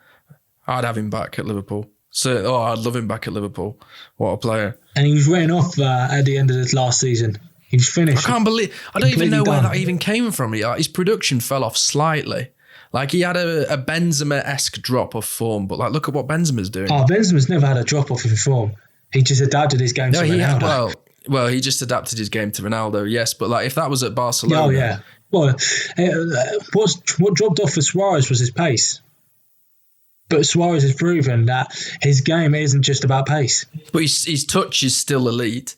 S3: I'd have him back at Liverpool. So, I'd love him back at Liverpool. What a player.
S2: And he was written off at the end of his last season. He was finished.
S3: I don't even know where that even came from. His production fell off slightly. Like, he had a Benzema-esque drop of form, but like, look at what Benzema's doing.
S2: Oh, Benzema's never had a drop off in form. He just adapted his game to Ronaldo.
S3: Well, he just adapted his game to Ronaldo, yes. But like, if that was at Barcelona...
S2: Oh, yeah. Well, what dropped off for Suarez was his pace. But Suarez has proven that his game isn't just about pace.
S3: But his touch is still elite.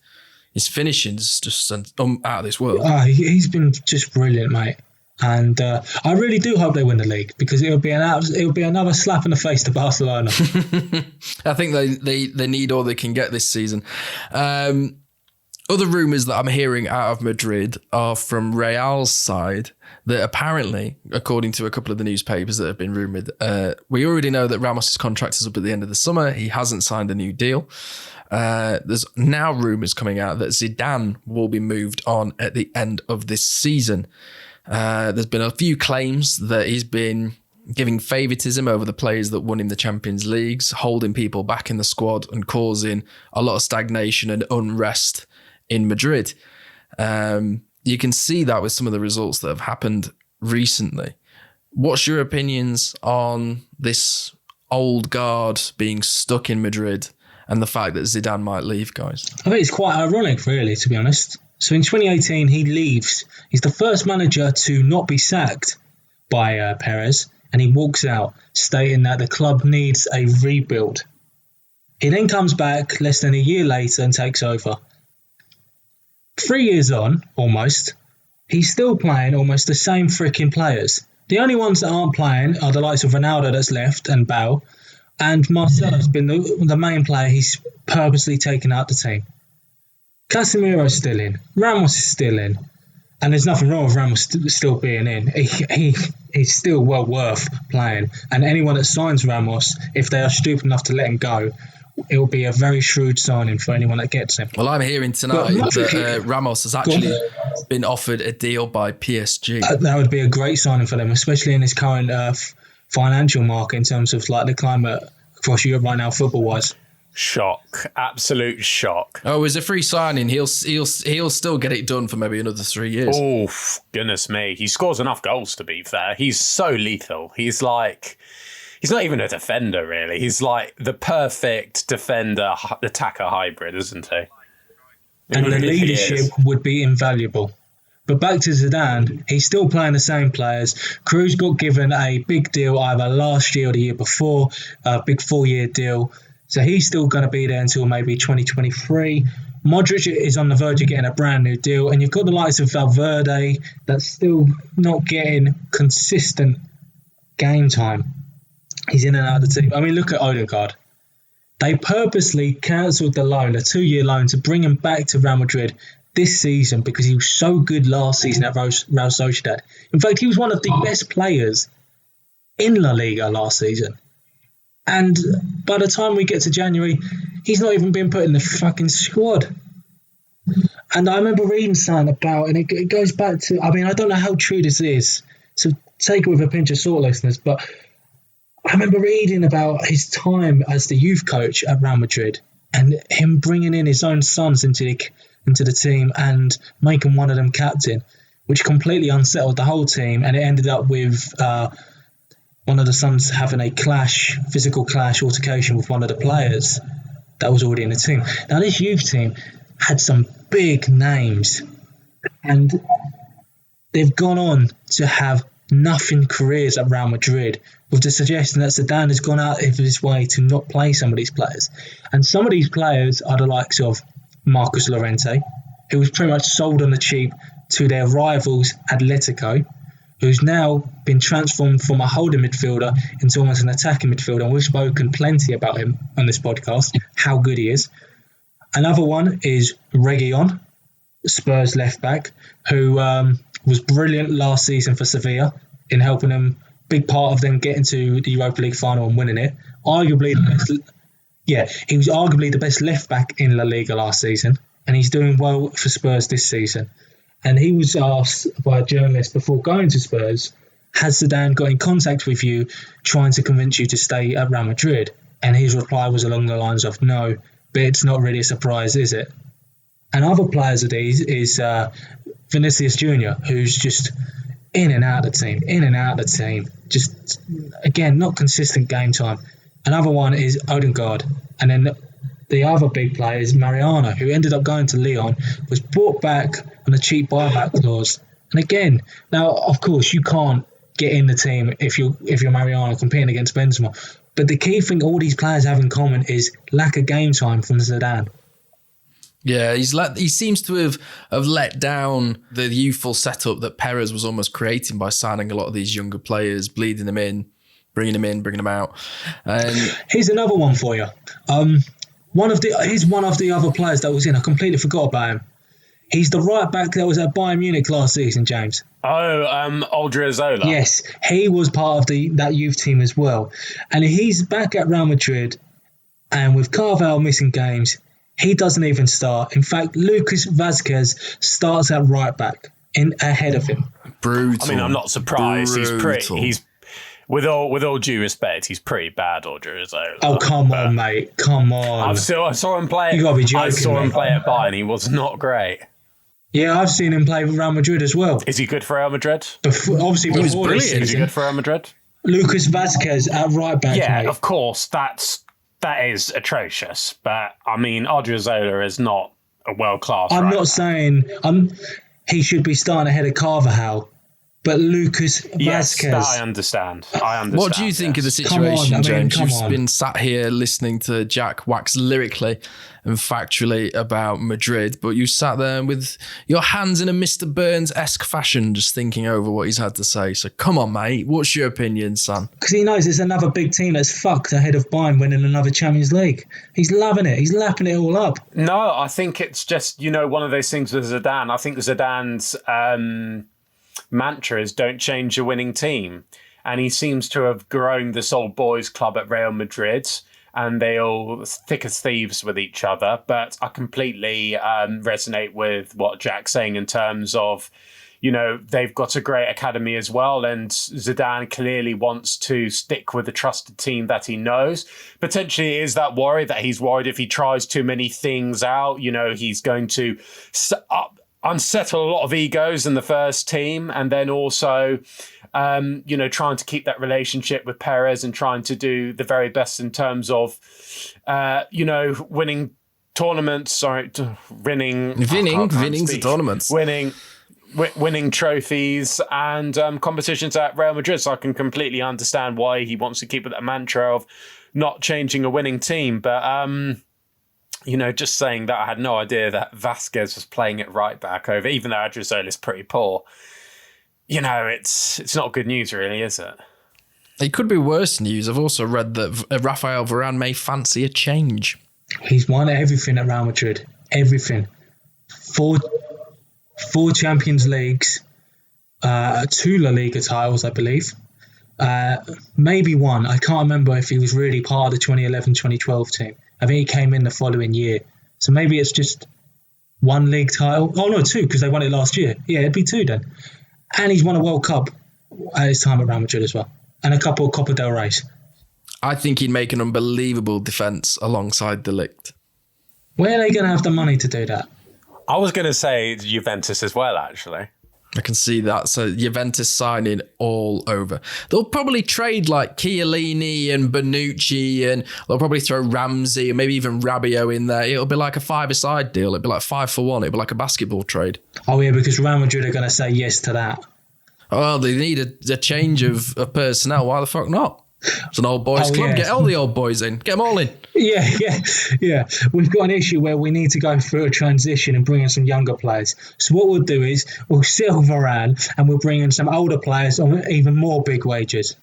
S3: His finishing's just out of this world.
S2: He's been just brilliant, mate. And I really do hope they win the league, because it would be another slap in the face to Barcelona.
S3: I think they need all they can get this season. Other rumours that I'm hearing out of Madrid are from Real's side, that apparently, according to a couple of the newspapers that have been rumoured, we already know that Ramos' contract is up at the end of the summer. He hasn't signed a new deal. There's now rumours coming out that Zidane will be moved on at the end of this season. There's been a few claims that he's been giving favouritism over the players that won him the Champions Leagues, holding people back in the squad and causing a lot of stagnation and unrest in Madrid. You can see that with some of the results that have happened recently. What's your opinions on this old guard being stuck in Madrid and the fact that Zidane might leave, guys?
S2: I think it's quite ironic, really, to be honest. So in 2018, he leaves. He's the first manager to not be sacked by Perez, and he walks out, stating that the club needs a rebuild. He then comes back less than a year later and takes over. 3 years on, almost, he's still playing almost the same freaking players. The only ones that aren't playing are the likes of Ronaldo that's left and Bale, and Marcelo's been the main player. He's purposely taken out the team. Casemiro's still in. Ramos is still in. And there's nothing wrong with Ramos still being in. He's still well worth playing. And anyone that signs Ramos, if they are stupid enough to let him go, it will be a very shrewd signing for anyone that gets him.
S3: Well, I'm hearing tonight that Ramos has actually been offered a deal by PSG.
S2: That would be a great signing for them, especially in this current financial market in terms of like the climate across Europe right now, football-wise.
S1: Shock. Absolute shock.
S3: Oh, as a free signing, he'll still get it done for maybe another 3 years.
S1: Oh, goodness me. He scores enough goals, to be fair. He's so lethal. He's not even a defender, really. He's like the perfect defender, attacker hybrid, isn't he?
S2: And the leadership would be invaluable. But back to Zidane, he's still playing the same players. Cruz got given a big deal either last year or the year before, a big 4-year deal. So he's still going to be there until maybe 2023. Modric is on the verge of getting a brand new deal. And you've got the likes of Valverde that's still not getting consistent game time. He's in and out of the team. I mean, look at Odegaard. They purposely cancelled the loan, a 2-year loan, to bring him back to Real Madrid this season because he was so good last season at Real Sociedad. In fact, he was one of the best players in La Liga last season. And by the time we get to January, he's not even been put in the fucking squad. And I remember reading something about, and it goes back to, I mean, I don't know how true this is, so take it with a pinch of salt, listeners, but I remember reading about his time as the youth coach at Real Madrid and him bringing in his own sons into the team and making one of them captain, which completely unsettled the whole team. And it ended up with one of the sons having a physical clash altercation with one of the players that was already in the team. Now, this youth team had some big names, and they've gone on to have nothing careers at Real Madrid, with the suggestion that Zidane has gone out of his way to not play some of these players. And some of these players are the likes of Marcos Llorente, who was pretty much sold on the cheap to their rivals Atletico, who's now been transformed from a holding midfielder into almost an attacking midfielder. And we've spoken plenty about him on this podcast, how good he is. Another one is Reguilon, Spurs left back, who was brilliant last season for Sevilla in helping them, big part of them getting to the Europa League final and winning it. He was arguably the best left back in La Liga last season, and he's doing well for Spurs this season. And he was asked by a journalist before going to Spurs, has Zidane got in contact with you trying to convince you to stay at Real Madrid? And his reply was along the lines of, no, but it's not really a surprise, is it? And other players of these is Vinicius Jr., who's just in and out of the team. Just, again, not consistent game time. Another one is Odegaard. And then the other big player is Mariano, who ended up going to Lyon, was brought back on a cheap buyback clause. And again, now, of course, you can't get in the team if you're Mariano competing against Benzema. But the key thing all these players have in common is lack of game time from Zidane.
S3: Yeah, he seems to have let down the youthful setup that Perez was almost creating by signing a lot of these younger players, bleeding them in, bringing them out. And
S2: here's another one for you. He's one of the other players that was in. I completely forgot about him. He's the right back that was at Bayern Munich last season, James.
S1: Odriozola.
S2: Yes, he was part of that youth team as well. And he's back at Real Madrid, and with Carvalho missing games, he doesn't even start. In fact, Lucas Vazquez starts at right back ahead of him.
S3: Brutal.
S1: I mean, I'm not surprised.
S3: Brutal.
S1: He's with all due respect, he's pretty bad, Odriozola.
S2: Oh, come on, mate. Come on.
S1: I saw him play.
S2: You gotta be joking,
S1: I saw him
S2: mate.
S1: play at Bayern. He was not great.
S2: Yeah, I've seen him play with Real Madrid as well.
S1: Is he good for Real Madrid?
S2: Obviously,
S3: was
S2: before this
S3: brilliant.
S1: Is he
S2: season,
S1: good for Real Madrid?
S2: Lucas Vazquez at right back,
S1: Yeah,
S2: mate.
S1: of course. That is atrocious. But I mean, Odriozola is not a world class.
S2: I'm not saying he should be starting ahead of Carvajal, but Lucas Vazquez.
S1: Yes, I understand.
S3: What do you think of the
S2: Come on,
S3: situation,
S2: I mean,
S3: James?
S2: come
S3: You've
S2: on.
S3: been sat here listening to Jack wax lyrically and factually about Madrid, but you sat there with your hands in a Mr. Burns-esque fashion, just thinking over what he's had to say. So come on, mate. What's your opinion, son?
S2: Because he knows it's another big team that's fucked ahead of Bayern winning another Champions League. He's loving it. He's lapping it all up.
S1: No, I think it's just, one of those things with Zidane. I think Zidane's mantra is don't change a winning team. And he seems to have grown this old boys club at Real Madrid, and they all thick as thieves with each other. But I completely resonate with what Jack's saying in terms of, they've got a great academy as well. And Zidane clearly wants to stick with the trusted team that he knows. Potentially is that worry that he's worried if he tries too many things out, he's going to unsettle a lot of egos in the first team. And then also, trying to keep that relationship with Perez and trying to do the very best in terms of, winning tournaments, winning trophies and competitions at Real Madrid. So I can completely understand why he wants to keep with that mantra of not changing a winning team. But, just saying that, I had no idea that Vazquez was playing at right back over, even though Odriozola is pretty poor. It's not good news, really, is it?
S3: It could be worse news. I've also read that Rafael Varane may fancy a change.
S2: He's won everything at Real Madrid. Everything. Four Champions Leagues, 2 La Liga titles, I believe. Maybe one. I can't remember if he was really part of the 2011-2012 team. I think he came in the following year. So maybe it's just 1 league title. Oh, no, 2, because they won it last year. Yeah, it'd be 2 then. And he's won a World Cup at his time at Real Madrid as well. And a couple of Copa del Reys.
S3: I think he'd make an unbelievable defence alongside De Ligt.
S2: Where are they going to have the money to do that?
S1: I was going to say Juventus as well, actually.
S3: I can see that. So Juventus signing all over. They'll probably trade like Chiellini and Bonucci, and they'll probably throw Ramsey and maybe even Rabiot in there. It'll be like a 5-a-side deal. It'll be like 5 for 1. It'll be like a basketball trade.
S2: Oh, yeah, because Real Madrid are going to say yes to that.
S3: Oh, they need a change of personnel. Why the fuck not? It's an old boys club.
S2: Yeah.
S3: Get all the old boys in. Get them all in.
S2: Yeah. We've got an issue where we need to go through a transition and bring in some younger players. So what we'll do is we'll sell Varane and we'll bring in some older players on even more big wages.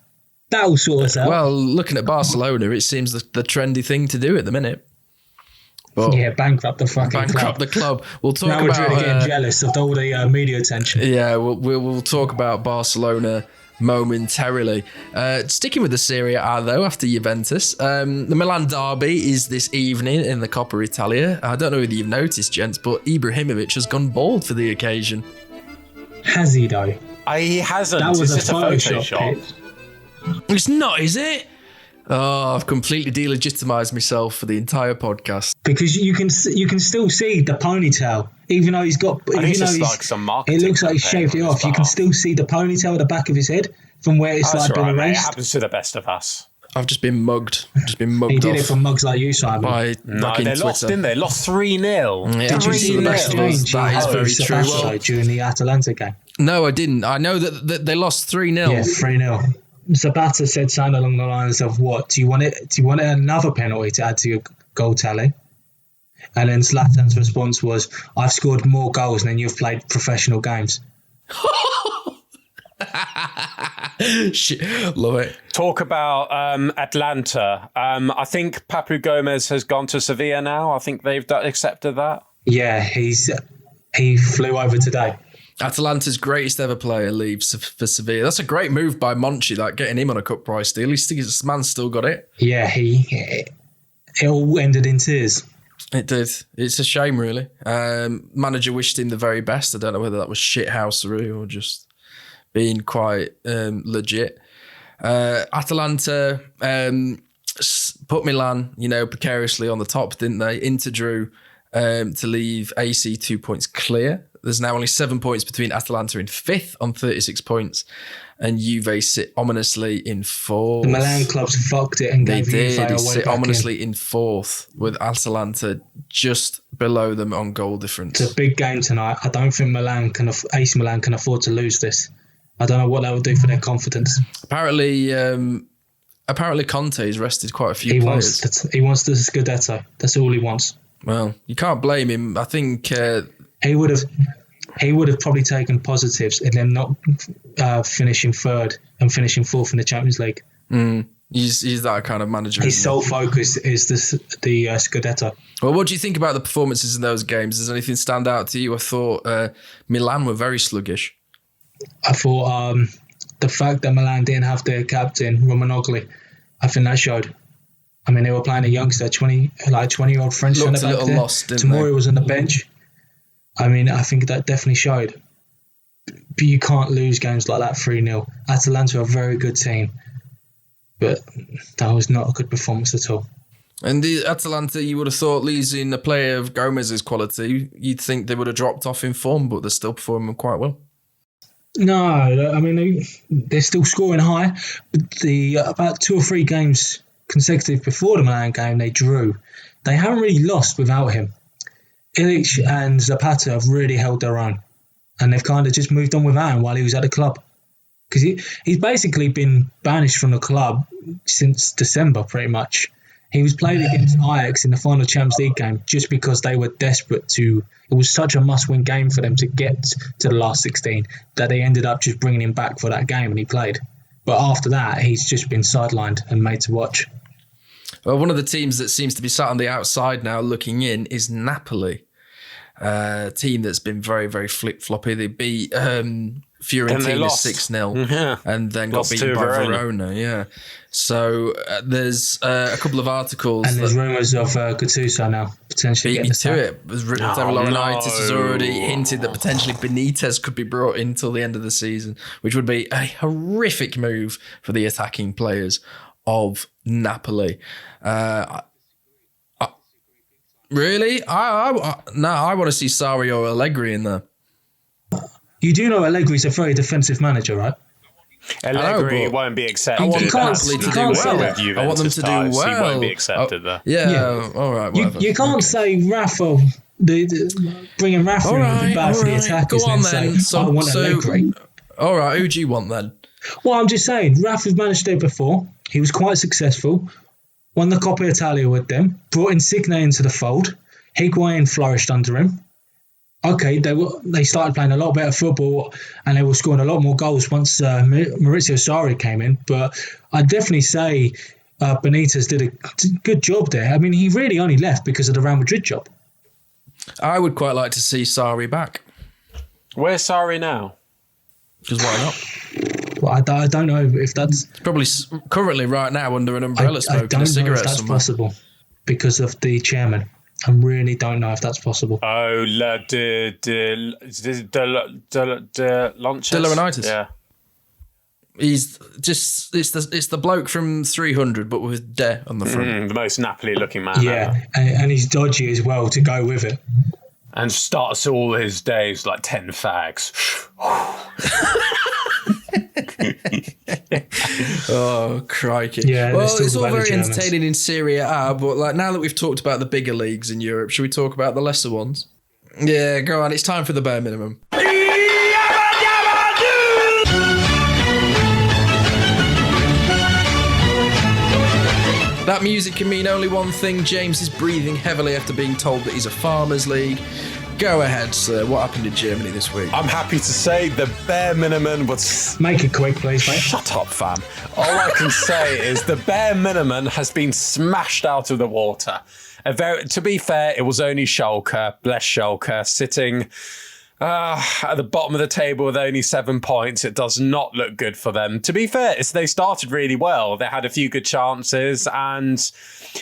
S2: That'll sort us out.
S3: Well, looking at Barcelona, it seems the trendy thing to do at the minute. But
S2: bankrupt the fucking club.
S3: bankrupt the club. We'll talk
S2: Real Madrid
S3: about
S2: are getting jealous of all the media attention.
S3: Yeah, we'll talk about Barcelona momentarily. Sticking with the Serie A though, after Juventus, the Milan derby is this evening in the Coppa Italia. I don't know whether you've noticed, gents, but Ibrahimovic has gone bald for the occasion.
S2: Has he though?
S1: He hasn't.
S2: That was
S1: It's just
S2: a Photoshop pic.
S3: It's not, is it? Oh, I've completely delegitimized myself for the entire podcast.
S2: Because you can still see the ponytail, even though he's got.
S1: I think it's
S2: even
S1: just
S2: though
S1: like some marketing.
S2: it looks like he's
S1: campaign
S2: shaved it
S1: on
S2: off.
S1: his
S2: You can
S1: behalf.
S2: still see the ponytail at the back of his head from where it's
S1: That's
S2: like been
S1: all right, mate. It
S2: erased.
S1: happens to the best of us.
S3: I've just been mugged. He
S2: did it for mugs like you, Simon.
S3: by
S1: No,
S3: fucking
S1: they
S3: Twitter.
S1: lost, didn't they? Lost 3-0.
S3: Yeah,
S2: Did you see the
S3: 3-0.
S2: exchange
S3: That is very true.
S2: Sebastian during the Atalanta game?
S3: No, I didn't. I know that they lost 3-0.
S2: Yeah, 3-0. Zapata said something along the lines of, "What do you want it? Do you want another penalty to add to your goal tally?" And then Zlatan's response was, "I've scored more goals than you've played professional games."
S3: Shit, love it.
S1: Talk about Atlanta. I think Papu Gomez has gone to Sevilla now. I think they've accepted that.
S2: Yeah, he flew over today.
S3: Atalanta's greatest ever player leaves for Sevilla. That's a great move by Monchi, like getting him on a cut price deal. This man's still got it.
S2: Yeah, it all ended in tears.
S3: It did. It's a shame, really. Manager wished him the very best. I don't know whether that was shithousery or just being quite legit. Atalanta put Milan, precariously on the top, didn't they? Inter drew to leave AC 2 points clear. There's now only 7 points between Atalanta in 5th on 36 points, and Juve sit ominously in 4th.
S2: The Milan clubs fucked it and
S3: They
S2: gave Juve
S3: did.
S2: a
S3: They
S2: way
S3: sit
S2: back
S3: ominously in 4th with Atalanta just below them on goal difference.
S2: It's a big game tonight. I don't think AC Milan can afford to lose this. I don't know what that will do for their confidence.
S3: Apparently Conte's rested quite a few players.
S2: He wants the Scudetto. That's all he wants.
S3: Well, you can't blame him. I think
S2: he would have probably taken positives and then not finishing third and finishing fourth in the Champions League.
S3: He's that kind of manager.
S2: His sole focus is the Scudetto.
S3: Well, what do you think about the performances in those games? Does anything stand out to you? I thought Milan were very sluggish.
S2: I thought the fact that Milan didn't have their captain, Romanoglu, I think that showed. I mean, they were playing a youngster, 20-year-old French centre back there.
S3: Looked a little lost, didn't
S2: Tomori was on the bench. I mean, I think that definitely showed. But you can't lose games like that 3-0. Atalanta are a very good team. But that was not a good performance at all.
S3: And the Atalanta, you would have thought, losing a player of Gomez's quality, you'd think they would have dropped off in form, but they're still performing quite well.
S2: No, I mean, they're still scoring high. But about 2 or 3 games consecutive before the Milan game, they drew. They haven't really lost without him. Ilic and Zapata have really held their own. And they've kind of just moved on without him while he was at the club. Because he's basically been banished from the club since December, pretty much. He was played against Ajax in the final Champions League game just because they were desperate to... It was such a must-win game for them to get to the last 16 that they ended up just bringing him back for that game and he played. But after that, he's just been sidelined and made to watch.
S3: Well, one of the teams that seems to be sat on the outside now looking in is Napoli. A team that's been very, very flip-floppy. They beat Fiorentina 6-0 and then got beaten by Verona. Yeah. So there's a couple of articles.
S2: And there's rumours of Gattuso now potentially
S3: beat
S2: getting
S3: me to it. Laurinaitis has already hinted that potentially Benitez could be brought in till the end of the season, which would be a horrific move for the attacking players of Napoli. Really? I want to see Sarri or Allegri in there.
S2: You do know Allegri's a very defensive manager, right?
S1: Allegri won't be accepted.
S3: I want Napoli to do well. I want them to do well.
S1: He won't be accepted there.
S3: Yeah. All right.
S2: You can't say Rafa, bringing Rafa in would be bad for the attackers and then say, I want Allegri.
S3: All right, who do you want then?
S2: Well, I'm just saying, Rafa's managed it before. He was quite successful. Won the Coppa Italia with them. Brought Insigne into the fold. Higuain flourished under him. Okay, they started playing a lot better football and they were scoring a lot more goals once Maurizio Sarri came in. But I'd definitely say Benitez did a good job there. I mean, he really only left because of the Real Madrid job.
S3: I would quite like to see Sarri back.
S1: Where's Sarri now?
S3: Because why not?
S2: Well, I don't know if that's...
S3: Probably currently right now under an umbrella smoking a cigarette
S2: if that's
S3: somewhere.
S2: Possible because of the chairman. I really don't know if that's possible.
S1: Oh, De Laurentiis?
S3: De Laurentiis.
S1: Yeah.
S3: He's just it's the bloke from 300, but with "de" on the front.
S1: The most Napoli-looking man ever.
S2: And he's dodgy as well to go with it.
S1: And starts all his days like 10 fags.
S3: Oh, crikey.
S2: Yeah,
S3: well, it's all very entertaining in Serie A, but like now that we've talked about the bigger leagues in Europe, should we talk about the lesser ones? Yeah, go on. It's time for the bare minimum. That music can mean only one thing. James is breathing heavily after being told that he's a farmers league. Go ahead, sir. What happened in Germany this week?
S1: I'm happy to say the bare minimum was...
S2: Make it quick, please, mate.
S1: Shut up, fam. All I can say is the bare minimum has been smashed out of the water. To be fair, it was only Schalke, bless Schalke, sitting at the bottom of the table with only 7 points. It does not look good for them. To be fair, they started really well. They had a few good chances, and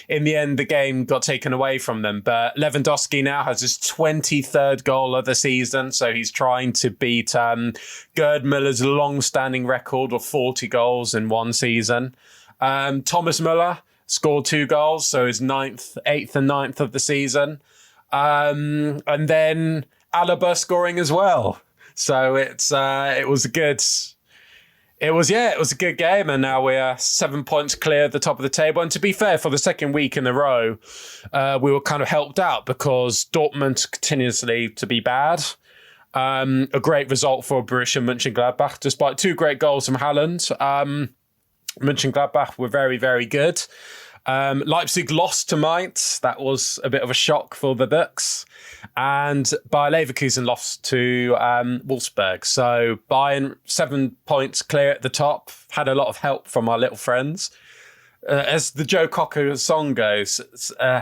S1: in the end, the game got taken away from them. But Lewandowski now has his 23rd goal of the season, so he's trying to beat Gerd Müller's long-standing record of 40 goals in one season. Thomas Müller scored 2 goals, so his 8th and 9th of the season. And then Alaba scoring as well. So it was a good game, and now we're 7 points clear at the top of the table. And to be fair, for the second week in a row, we were kind of helped out because Dortmund continuously to be bad. A great result for Borussia Mönchengladbach, despite 2 great goals from Haaland. Mönchengladbach were very, very good. Leipzig lost to Mainz. That was a bit of a shock for the books. And Bayer Leverkusen lost to Wolfsburg. So Bayern 7 points clear at the top. Had a lot of help from our little friends. As the Joe Cocker song goes,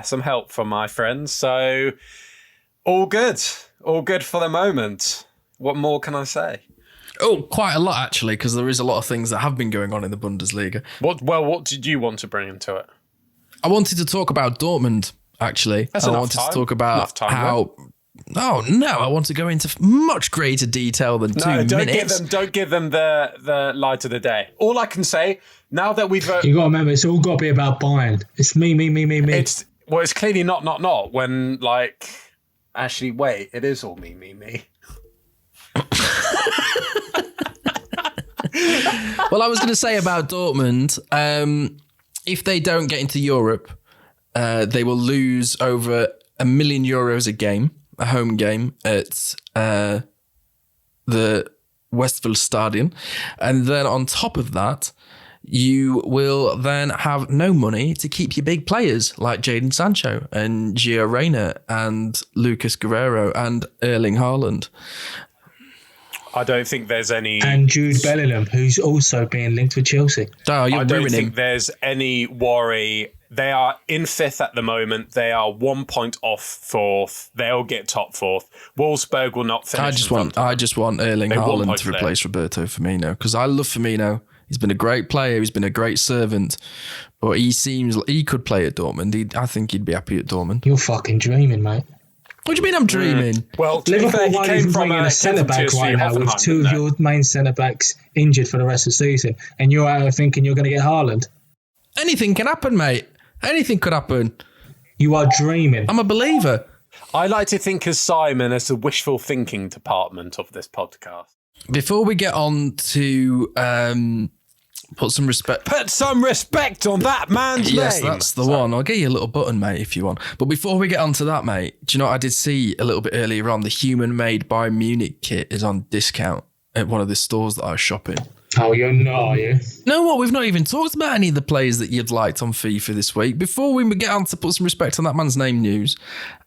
S1: some help from my friends. So all good. All good for the moment. What more can I say?
S3: Oh, quite a lot, actually, because there is a lot of things that have been going on in the Bundesliga.
S1: What did you want to bring into it?
S3: I wanted to talk about Dortmund, actually.
S1: That's
S3: I
S1: enough
S3: wanted
S1: time.
S3: to talk about how...
S1: Right?
S3: Oh, no, I want to go into much greater detail than 2 minutes.
S1: Don't give them the light of the day. All I can say, now that we've...
S2: you got to remember, it's all got to be about Bayern. It's me.
S1: It's clearly not when, like... Actually, wait, it is all me.
S3: Well, I was going to say about Dortmund, if they don't get into Europe, they will lose over €1 million a game, a home game at the Westfalenstadion. And then on top of that, you will then have no money to keep your big players like Jadon Sancho and Gio Reyna and Lucas Guerrero and Erling Haaland.
S1: I don't think there's any...
S2: And Jude Bellingham, who's also being linked with Chelsea.
S3: Oh,
S1: I don't think there's any worry. They are in 5th at the moment. They are 1 point off 4th. They'll get top 4th. Wolfsburg will not finish.
S3: I just want Erling Haaland to replace Roberto Firmino, because I love Firmino. He's been a great player. He's been a great servant. But he seems like he could play at Dortmund. I think he'd be happy at Dortmund.
S2: You're fucking dreaming, mate.
S3: What do you mean I'm dreaming?
S1: Well,
S2: Liverpool won't even bring in a centre-back right now with 2 of your main centre-backs injured for the rest of the season, and you're out there thinking you're going to get Haaland.
S3: Anything can happen, mate. Anything could happen.
S2: You are dreaming.
S3: I'm a believer.
S1: I like to think of Simon as the wishful thinking department of this podcast.
S3: Before we get on to put some respect
S1: on that man's name.
S3: Yes, that's the one. I'll get you a little button, mate, if you want. But before we get on to that, mate, do you know what I did see a little bit earlier on? The human-made Bayern Munich kit is on discount at one of the stores that I was shopping.
S2: Oh, you're not, are you?
S3: No, what? We've not even talked about any of the players that you'd liked on FIFA this week. Before we get on to put some respect on that man's name news,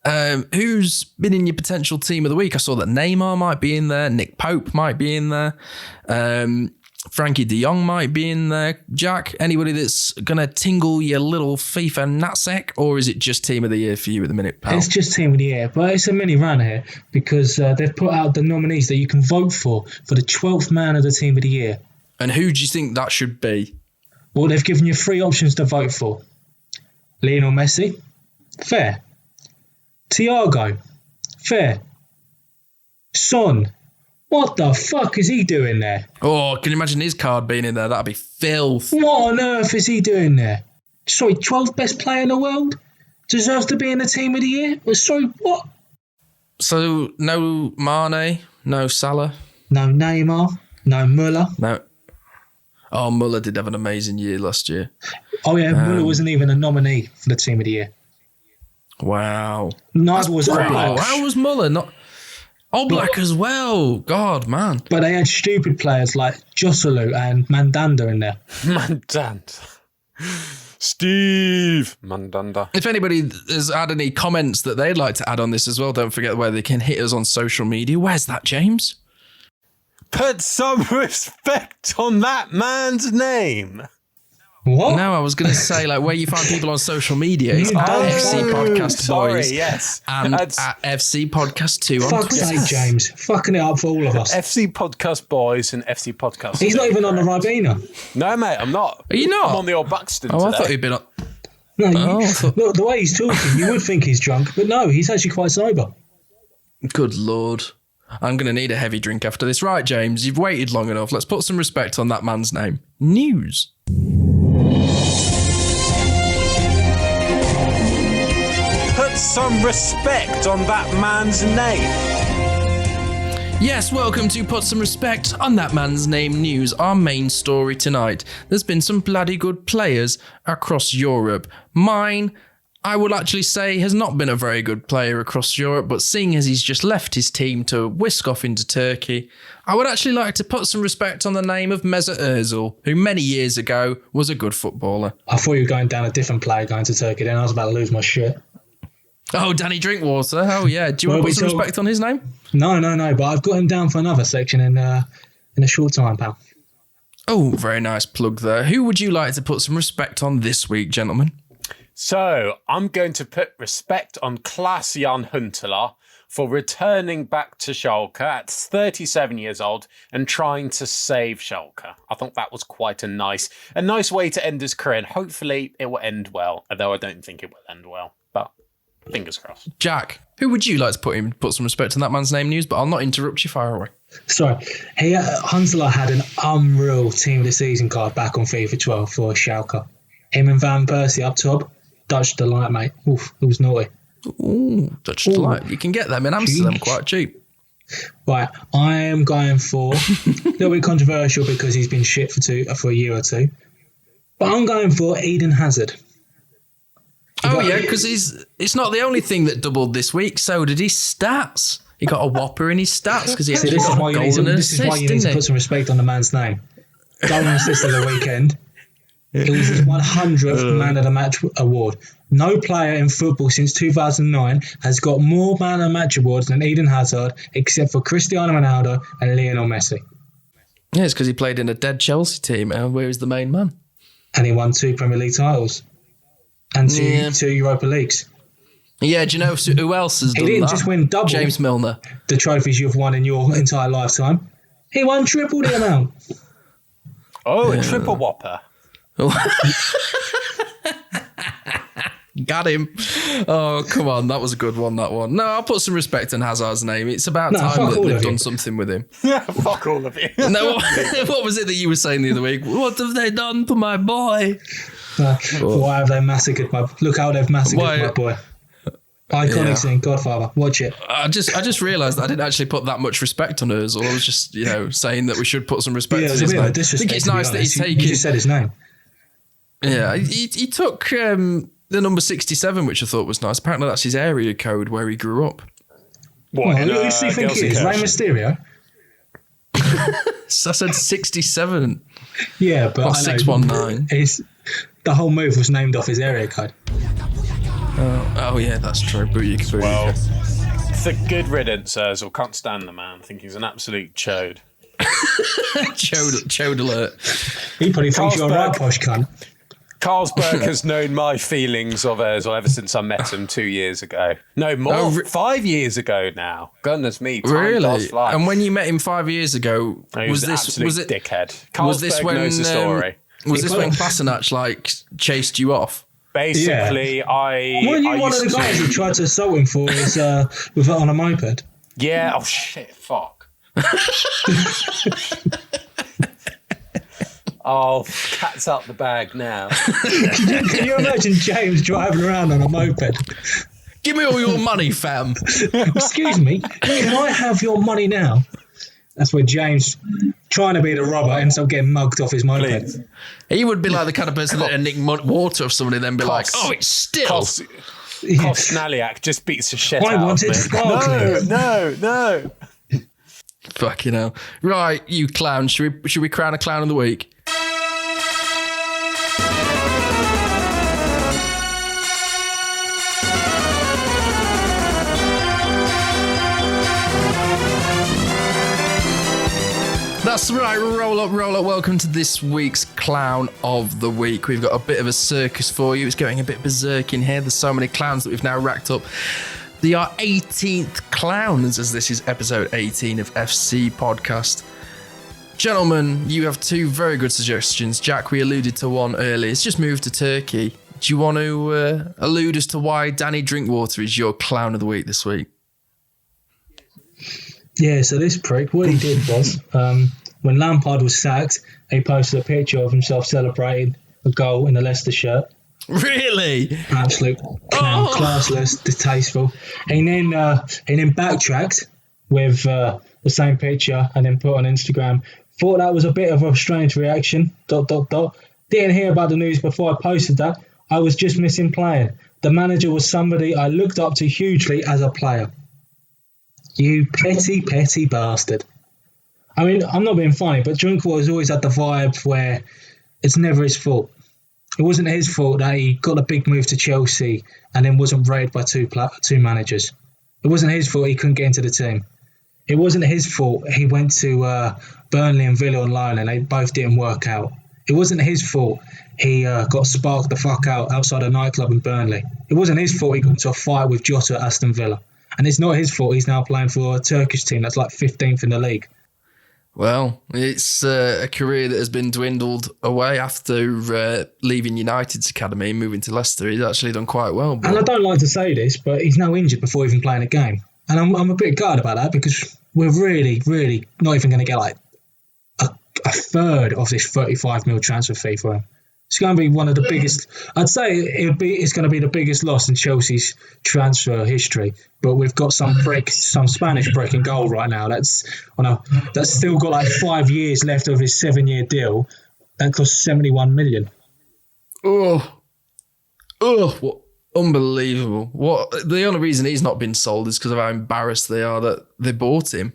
S3: who's been in your potential team of the week? I saw that Neymar might be in there. Nick Pope might be in there. Frankie de Jong might be in there. Jack, anybody that's going to tingle your little FIFA nutsack, or is it just team of the year for you at the minute, pal?
S2: It's just team of the year, but it's a mini run here because they've put out the nominees that you can vote for the 12th man of the team of the year.
S3: And who do you think that should be?
S2: Well, they've given you 3 options to vote for. Lionel Messi, fair. Thiago, fair. Son, What the fuck is he doing there?
S3: Oh, can you imagine his card being in there? That'd be filth.
S2: What on earth is he doing there? Sorry, 12th best player in the world? Deserves to be in the team of the year? Sorry, what?
S3: So, no Mane, no Salah?
S2: No Neymar, no Muller.
S3: No. Oh, Muller did have an amazing year last year.
S2: Oh yeah, Muller wasn't even a nominee for the team of the year.
S3: Wow.
S2: Neither was Oblak.
S3: How was Muller not... Oblak as well. God, man.
S2: But they had stupid players like Joselu and Mandanda in there.
S1: Mandanda. Steve Mandanda.
S3: If anybody has had any comments that they'd like to add on this as well, don't forget where they can hit us on social media. Where's that, James?
S1: Put some respect on that man's name.
S2: What?
S3: No, I was going to say, like, where you find people on social media. It's at FC Podcast Boys.
S1: Yes.
S3: And at FC Podcast 2 on
S2: Fuck's
S3: Twitter.
S2: sake, James. Fucking it up for all of us.
S1: FC Podcast Boys and FC Podcast.
S2: He's not even on the Ribena.
S1: No, mate, I'm not.
S3: Are you not?
S1: I'm on the old Buxton
S3: Oh,
S1: today.
S3: I thought you'd been on...
S2: No, look, the way he's talking, you would think he's drunk, but no, he's actually quite sober.
S3: Good Lord. I'm going to need a heavy drink after this. Right, James, you've waited long enough. Let's put some respect on that man's name. News.
S1: Put some respect on that man's name.
S3: Yes, welcome to Put Some Respect on That Man's Name News, our main story tonight. There's been some bloody good players across Europe. Mine, I would actually say, has not been a very good player across Europe, but seeing as he's just left his team to whisk off into Turkey, I would actually like to put some respect on the name of Mesut Ozil, who many years ago was a good footballer.
S2: I thought you were going down a different player going to Turkey then. I was about to lose my shit.
S3: Oh, Danny Drinkwater. Oh, yeah. Do you want to put some respect on his name?
S2: No, but I've got him down for another section in a short time, pal.
S3: Oh, very nice plug there. Who would you like to put some respect on this week, gentlemen?
S1: So, I'm going to put respect on Klaas-Jan Huntelaar for returning back to Schalke at 37 years old and trying to save Schalke. I thought that was quite a nice way to end his career, and hopefully it will end well, although I don't think it will end well, but fingers crossed.
S3: Jack, who would you like to put some respect on that man's name news? But I'll not interrupt you. Fire away.
S2: Sorry. Huntelaar had an unreal team of the season card back on FIFA 12 for Schalke. Him and Van Persie up top. Dutch delight, mate. Oof, it was naughty.
S3: Ooh, Dutch delight. You can get them in Amsterdam quite cheap.
S2: Right, I am going for a little bit controversial because he's been shit for a year or two. But I'm going for Eden Hazard.
S3: Because it's not the only thing that doubled this week. So did his stats. He got a whopper in his stats because he actually got a goal and an assist,
S2: this is why you need to put some respect on the man's name. Goal and assist of the weekend. It was his 100th Man of the Match award. No player in football since 2009 has got more Man of the Match awards than Eden Hazard, except for Cristiano Ronaldo and Lionel Messi.
S3: Yeah, it's because he played in a dead Chelsea team. Where is the main man?
S2: And he won 2 Premier League titles and two Europa Leagues.
S3: Yeah, do you know who else has done that?
S2: He didn't just win double.
S3: James Milner.
S2: The trophies you've won in your entire lifetime. He won triple the amount.
S1: Oh, a triple whopper.
S3: Got him. Oh, come on. That was a good one, that one. No, I'll put some respect on Hazard's name. It's about time that they've done something with him.
S1: Yeah, fuck all of you.
S3: No, what was it that you were saying the other week? What have they done to my boy?
S2: Why have they massacred my... Look how they've massacred my boy. Iconic scene, Godfather. Watch it.
S3: I just realised that I didn't actually put that much respect on Ozil. I was just, saying that we should put some respect on his name. I think it's nice that he's taken...
S2: You just said his name.
S3: Yeah, he took the number 67, which I thought was nice. Apparently that's his area code where he grew up.
S1: What?
S2: Who do you think it is? Rey Mysterio?
S3: So I said 67.
S2: Yeah, but
S3: or 619.
S2: The whole move was named off his area code.
S3: Oh yeah, that's true. Booyaka.
S1: Well, it's a good riddance, Ozil. Can't stand the man. I think he's an absolute chode.
S3: Chode alert.
S2: He probably thinks you're a right posh cunt.
S1: Carlsberg has known my feelings of Ozil ever since I met him 2 years ago. No, more. 5 years ago now. Goodness me.
S3: Really? And when you met him 5 years ago,
S1: was it dickhead? Carlsberg knows the story.
S3: Was this when Klasinac chased you off?
S1: Basically, I...
S2: Weren't you one of the guys who tried to assault him for his on a moped?
S1: Yeah. Oh shit. Fuck. Oh, cat's up the bag now.
S2: Can you imagine James driving around on a moped?
S3: Give me all your money, fam.
S2: Excuse me, can I have your money now? That's where James, trying to be the robber, ends up getting mugged off his moped.
S1: Please.
S3: He would be like the kind of person that would nick water off somebody and then be like, oh, it's still.
S1: Snalliac just beats the shit
S2: I
S1: out
S2: wanted
S1: of me.
S2: sparkling.
S1: No.
S3: Fucking hell. Right, you clown. Should we crown a clown of the week? That's right, roll up. Welcome to this week's Clown of the Week. We've got a bit of a circus for you. It's going a bit berserk in here. There's so many clowns that we've now racked up. They are 18th clowns, as this is episode 18 of FC Podcast. Gentlemen, you have two very good suggestions. Jack, we alluded to one earlier. It's just moved to Turkey. Do you want to allude as to why Danny Drinkwater is your Clown of the Week this week?
S2: Yeah, so this prick, what he did was, when Lampard was sacked, he posted a picture of himself celebrating a goal in a Leicester shirt.
S3: Really?
S2: Absolute clown, classless, distasteful. And then backtracked with the same picture and then put on Instagram. Thought that was a bit of a strange reaction. ... Didn't hear about the news before I posted that. I was just missing playing. The manager was somebody I looked up to hugely as a player. You petty, petty bastard. I mean, I'm not being funny, but Drinkwater's always had the vibe where it's never his fault. It wasn't his fault that he got a big move to Chelsea and then wasn't rated by two managers. It wasn't his fault he couldn't get into the team. It wasn't his fault he went to Burnley and Villa on loan and they both didn't work out. It wasn't his fault he got sparked the fuck out outside a nightclub in Burnley. It wasn't his fault he got into a fight with Jota at Aston Villa. And it's not his fault he's now playing for a Turkish team that's like 15th in the league.
S3: Well, it's a career that has been dwindled away after leaving United's academy and moving to Leicester. He's actually done quite well. But...
S2: And I don't like to say this, but he's now injured before even playing a game. And I'm a bit gutted about that because we're really, really not even going to get like a third of this 35 mil transfer fee for him. It's going to be one of the biggest. I'd say it's going to be the biggest loss in Chelsea's transfer history. But we've got some Spanish prick in goal right now. That's still got like 5 years left of his 7-year deal. That costs 71 million.
S3: Oh, what unbelievable! What the only reason he's not been sold is because of how embarrassed they are that they bought him.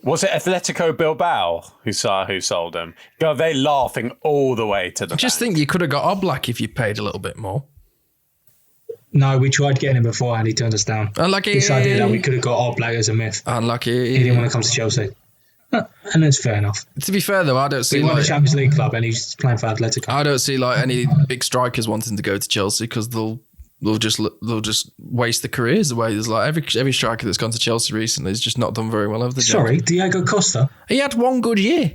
S1: Was it Atletico Bilbao who sold him? God, they're laughing all the way to the
S3: I just
S1: bank.
S3: think you could have got Oblak if you paid a little bit more.
S2: No, we tried getting him before and he turned us down.
S3: Unlucky.
S2: This idea that we could have got Oblak as a myth.
S3: Unlucky.
S2: He didn't want to come to Chelsea. And that's fair enough.
S3: To be fair though, I don't see
S2: He won the Champions League club and he's playing for Atletico.
S3: I don't see like any big strikers wanting to go to Chelsea because they'll just waste their careers away. There's like every striker that's gone to Chelsea recently has just not done very well over the
S2: Sorry, Diego Costa.
S3: He had one good year.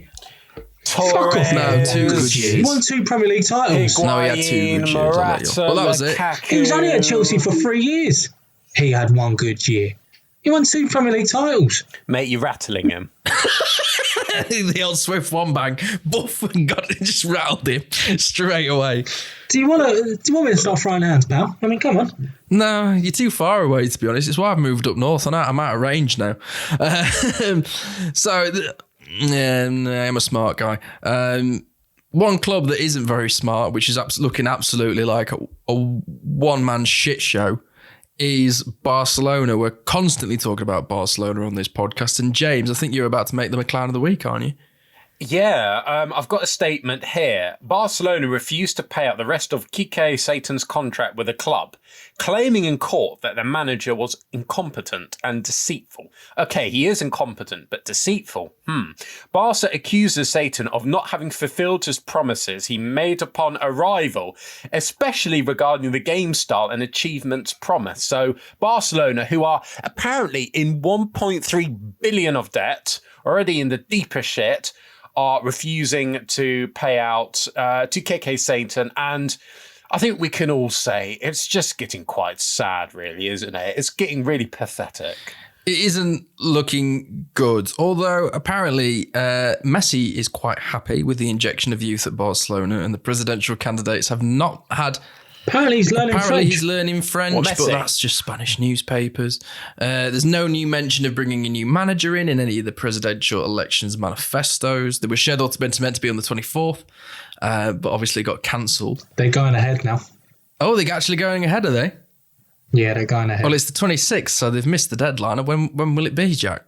S2: Fuck off.
S3: No, 2 good years.
S2: He won 2 Premier League titles.
S3: No, he had 2 good years. Well, that was it.
S2: He was only at Chelsea for 3 years. He had 1 good year. He won 2 Premier League titles.
S1: Mate, you're rattling him.
S3: The old swift one bang, buff, and just rattled him straight away.
S2: Do you want me to start throwing hands, pal? I mean, come on.
S3: No, you're too far away, to be honest. It's why I've moved up north. I'm out of range now. I'm a smart guy. One club that isn't very smart, which is looking absolutely like a one-man shit show, is Barcelona. We're constantly talking about Barcelona on this podcast. And James, I think you're about to make them a clown of the week, aren't you?
S1: Yeah, I've got a statement here. Barcelona refused to pay out the rest of Quique Satan's contract with the club, claiming in court that the manager was incompetent and deceitful. Okay, he is incompetent, but deceitful. Barca accuses Satan of not having fulfilled his promises he made upon arrival, especially regarding the game style and achievements promised. So Barcelona, who are apparently in 1.3 billion of debt, already in the deepest shit, are refusing to pay out to KK Satan. And I think we can all say it's just getting quite sad, really, isn't it? It's getting really pathetic.
S3: It isn't looking good, although apparently Messi is quite happy with the injection of youth at Barcelona, and the presidential candidates have not had...
S2: Apparently he's learning French.
S3: Well, but that's just Spanish newspapers. There's no new mention of bringing a new manager in any of the presidential elections manifestos. They were scheduled to meant to be on the 24th, but obviously got cancelled.
S2: They're going ahead now.
S3: Oh, they're actually going ahead, are they?
S2: Yeah, they're going ahead.
S3: Well, it's the 26th, so they've missed the deadline. When will it be, Jack?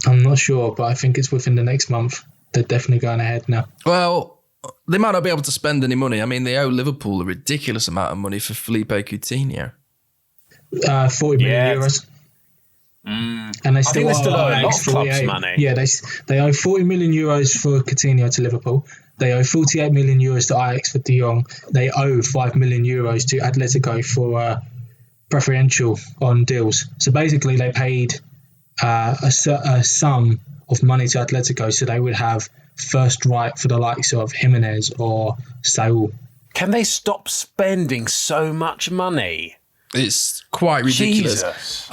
S2: I'm not sure, but I think it's within the next month. They're definitely going ahead now.
S3: Well, they might not be able to spend any money. I mean, they owe Liverpool a ridiculous amount of money for Felipe Coutinho.
S2: 40 million euros. And they still owe
S1: a lot of clubs money.
S2: Yeah, they owe 40 million euros for Coutinho to Liverpool. They owe 48 million euros to Ajax for De Jong. They owe 5 million euros to Atletico for preferential on deals. So basically, they paid a sum of money to Atletico, so they would have first right for the likes of Jimenez or Saul.
S1: Can they stop spending so much money?
S3: It's quite ridiculous.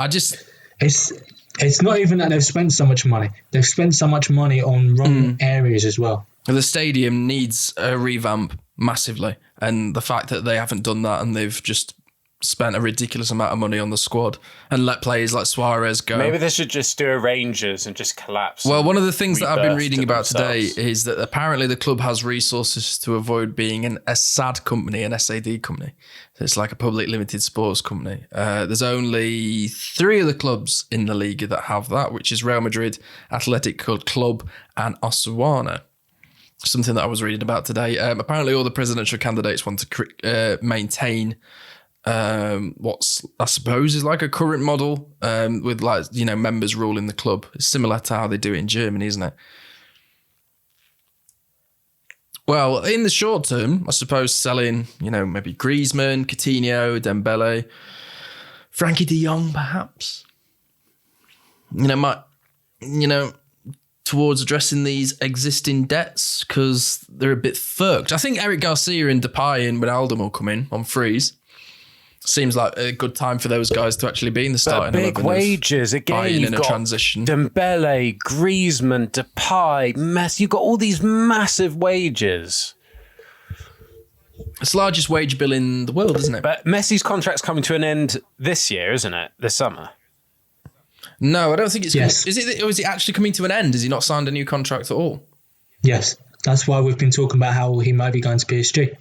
S1: Jesus.
S2: It's not even that they've spent so much money. They've spent so much money on wrong areas as well.
S3: The stadium needs a revamp massively, and the fact that they haven't done that and they've just spent a ridiculous amount of money on the squad and let players like Suarez go.
S1: Maybe they should just do a Rangers and just collapse.
S3: Well, one of the things that I've been reading about today is that apparently the club has resources to avoid being an SAD company, an SAD company. So it's like a public limited sports company. There's only 3 of the clubs in the league that have that, which is Real Madrid, Athletic Club and Osasuna. Something that I was reading about today. Apparently all the presidential candidates want to maintain what's I suppose is like a current model with members ruling the club. It's similar to how they do it in Germany, isn't it? Well, in the short term, I suppose selling, maybe Griezmann, Coutinho, Dembele, Frankie de Jong, perhaps. Towards addressing these existing debts because they're a bit fucked. I think Eric Garcia and Depay and Wijnaldum will come in on frees. Seems like a good time for those guys to actually be in the starting 11.
S1: Big wages again. You've got
S3: transition.
S1: Dembele, Griezmann, Depay, Messi. You've got all these massive wages.
S3: It's the largest wage bill in the world, isn't it?
S1: But Messi's contract's coming to an end this year, isn't it? This summer.
S3: No, I don't think it's...
S2: Yes.
S3: Is it actually coming to an end? Has he not signed a new contract at all?
S2: Yes. That's why we've been talking about how he might be going to PSG.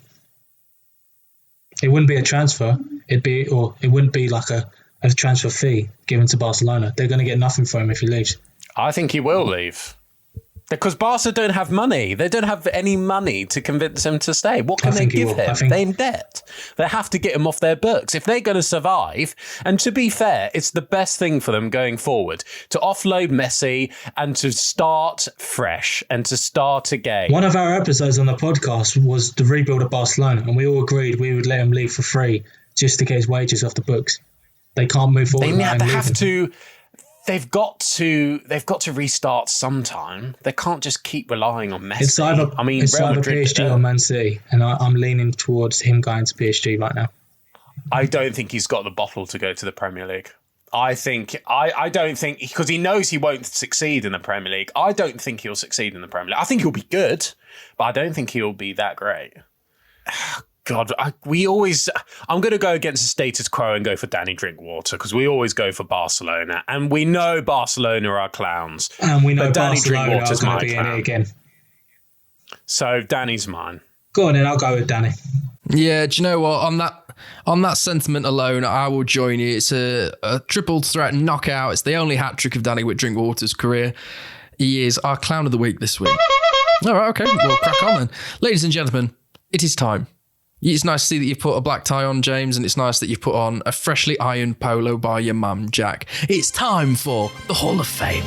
S2: It wouldn't be a transfer. It wouldn't be like a transfer fee given to Barcelona. They're going to get nothing for him if he leaves.
S1: I think he will leave. Because Barca don't have money. They don't have any money to convince him to stay. What can they give him? They're in debt. They have to get him off their books. If they're going to survive, and to be fair, it's the best thing for them going forward, to offload Messi and to start fresh and to start again.
S2: One of our episodes on the podcast was the rebuild of Barcelona, and we all agreed we would let him leave for free just to get his wages off the books. They can't move forward.
S1: They've got to restart sometime. They can't just keep relying on Messi.
S2: It's either
S1: Real Madrid,
S2: PSG or Man City, and I'm leaning towards him going to PSG right now.
S1: I don't think he's got the bottle to go to the Premier League. I don't think because he knows he won't succeed in the Premier League. I don't think he'll succeed in the Premier League. I think he'll be good, but I don't think he'll be that great. God, I'm going to go against the status quo and go for Danny Drinkwater because we always go for Barcelona, and we know Barcelona are clowns.
S2: And we know
S1: but Danny
S2: Barcelona
S1: Drinkwater's
S2: are going
S1: my
S2: to be
S1: clown.
S2: in it again.
S1: So Danny's mine.
S2: Go on, then I'll go with Danny.
S3: Yeah, do you know what? On that sentiment alone, I will join you. It's a triple threat knockout. It's the only hat trick of Danny Drinkwater's career. He is our clown of the week this week. All right, okay, we'll crack on then, ladies and gentlemen. It is time. It's nice to see that you've put a black tie on, James, and it's nice that you've put on a freshly ironed polo by your mum, Jack. It's time for the Hall of Fame.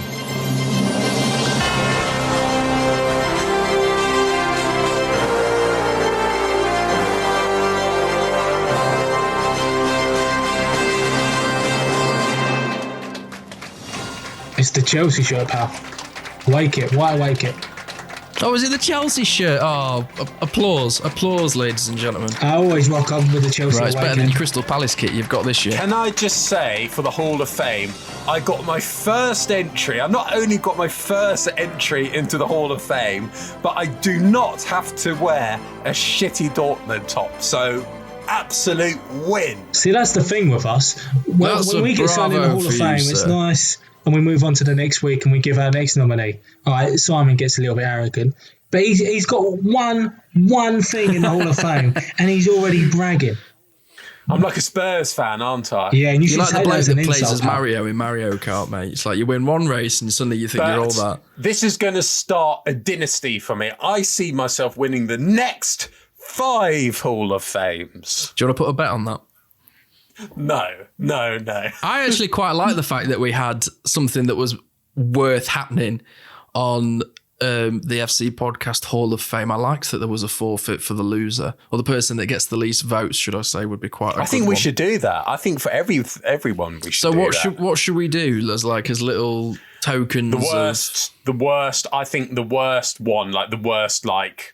S2: It's the Chelsea shirt, pal. Wake it. Why wake it?
S3: Oh, is it the Chelsea shirt? Oh, applause, ladies and gentlemen.
S2: I always rock up with the Chelsea.
S3: Right, it's better than
S2: kit.
S3: your Crystal Palace kit you've got this year.
S1: Can I just say, for the Hall of Fame, I got my first entry. I've not only got my first entry into the Hall of Fame, but I do not have to wear a shitty Dortmund top. So, absolute win.
S2: See, that's the thing with us. When we get signed in the Hall of Fame, it's nice. And we move on to the next week and we give our next nominee. All right, Simon gets a little bit arrogant. But he's got one thing in the Hall of Fame and he's already bragging.
S1: I'm like a Spurs fan, aren't I?
S2: Yeah, and you
S3: You're
S2: should
S3: like the
S2: take that
S3: bloke
S2: as an
S3: that plays
S2: insult.
S3: as Mario in Mario Kart, mate. It's like you win one race and suddenly you think you're all that.
S1: This is going to start a dynasty for me. I see myself winning the next 5 Hall of Fames.
S3: Do you want to put a bet on that?
S1: No.
S3: I actually quite like the fact that we had something that was worth happening on the FC Podcast Hall of Fame. I liked that there was a forfeit for the loser, or the person that gets the least votes, should I say, would be quite a
S1: I think
S3: good
S1: we
S3: one.
S1: should do that. I think for everyone we should
S3: So
S1: do
S3: what
S1: that.
S3: what should we do as little tokens?
S1: The worst, I think the worst one, like the worst, like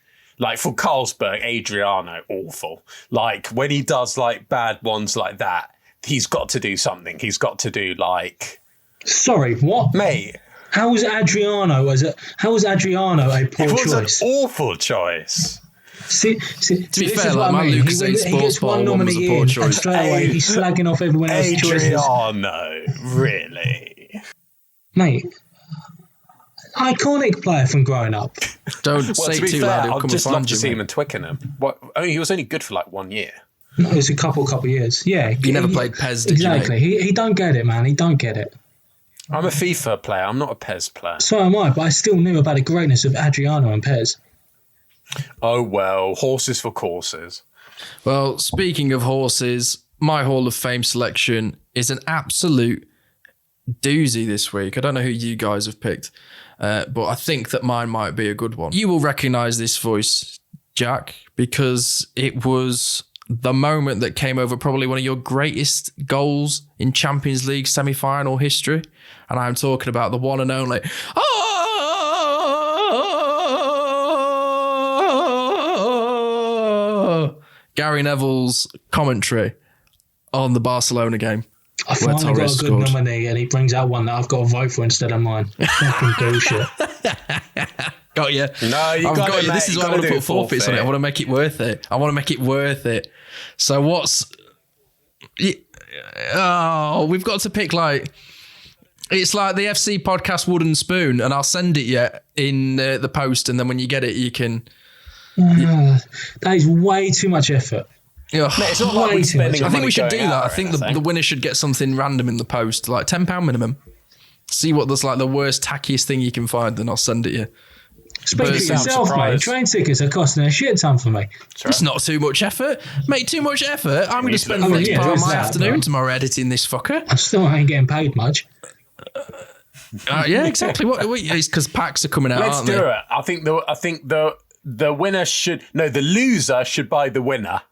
S1: for Carlsberg, Adriano, awful. Like when he does like bad ones like that, he's got to do something. He's got to do like...
S2: Sorry, what?
S1: Mate.
S2: How was Adriano a poor
S1: It was
S2: choice?
S1: an awful choice.
S2: See,
S3: To be
S2: this
S3: fair,
S2: is what
S3: like
S2: I
S3: my
S2: mean.
S3: Lucozade
S2: He
S3: Sports
S2: gets one
S3: Bottle one was a
S2: nominee
S3: poor
S2: in,
S3: choice.
S2: and straight away he's slagging off everyone else's choices.
S1: Adriano, really?
S2: Mate, iconic player from growing up.
S3: Don't
S1: Well,
S3: say
S1: to be
S3: too
S1: fair,
S3: loud. He'll
S1: I'd
S3: come
S1: just
S3: and
S1: love
S3: find
S1: to
S3: you.
S1: see him
S3: Mate.
S1: in Twickenham. He was only good for like 1 year.
S2: No, it was a couple of years. Yeah.
S3: You never played Pez, did you, mate?
S2: Exactly. He don't get it, man. He don't get it.
S1: I'm a FIFA player. I'm not a PES player.
S2: So am I, but I still knew about the greatness of Adriano and Pez.
S1: Oh, well, horses for courses.
S3: Well, speaking of horses, my Hall of Fame selection is an absolute doozy this week. I don't know who you guys have picked, but I think that mine might be a good one. You will recognise this voice, Jack, because it was the moment that came over probably one of your greatest goals in Champions League semi-final history. And I'm talking about the one and only... Gary Neville's commentary on the Barcelona game.
S2: I finally got a good
S3: scored.
S2: nominee, and he brings out one that I've got to vote for instead of mine. Fucking bullshit.
S3: Got you.
S1: No, you
S3: I've
S1: got
S3: got
S1: it,
S3: you. This
S1: mate.
S3: is
S1: You
S3: why I
S1: gotta
S3: want to
S1: do
S3: put forfeits on it. I want to make it worth it. So we've got to pick like... It's like the FC Podcast Wooden Spoon, and I'll send it you in the post, and then when you get it, you can...
S2: That is way too much effort.
S3: Ugh.
S1: Mate, it's not like we're spending
S3: I think we should do that. I
S1: I
S3: think the winner should get something random in the post, like £10 minimum. See what there's like the worst, tackiest thing you can find, and I'll send it you.
S2: Speak for yourself, mate.
S1: surprised.
S2: Train tickets are costing a shit ton for me.
S3: It's not too much effort. Mate, too much effort. I'm going to spend the
S2: I mean,
S3: next
S2: yeah,
S3: part of
S2: there's
S3: my
S2: that,
S3: afternoon
S2: but-
S3: tomorrow editing this fucker.
S2: I still ain't getting paid much.
S3: Yeah, exactly. What it's because packs are coming out,
S1: Let's
S3: aren't
S1: do
S3: they?
S1: it. I think the winner should... No, the loser should buy the winner.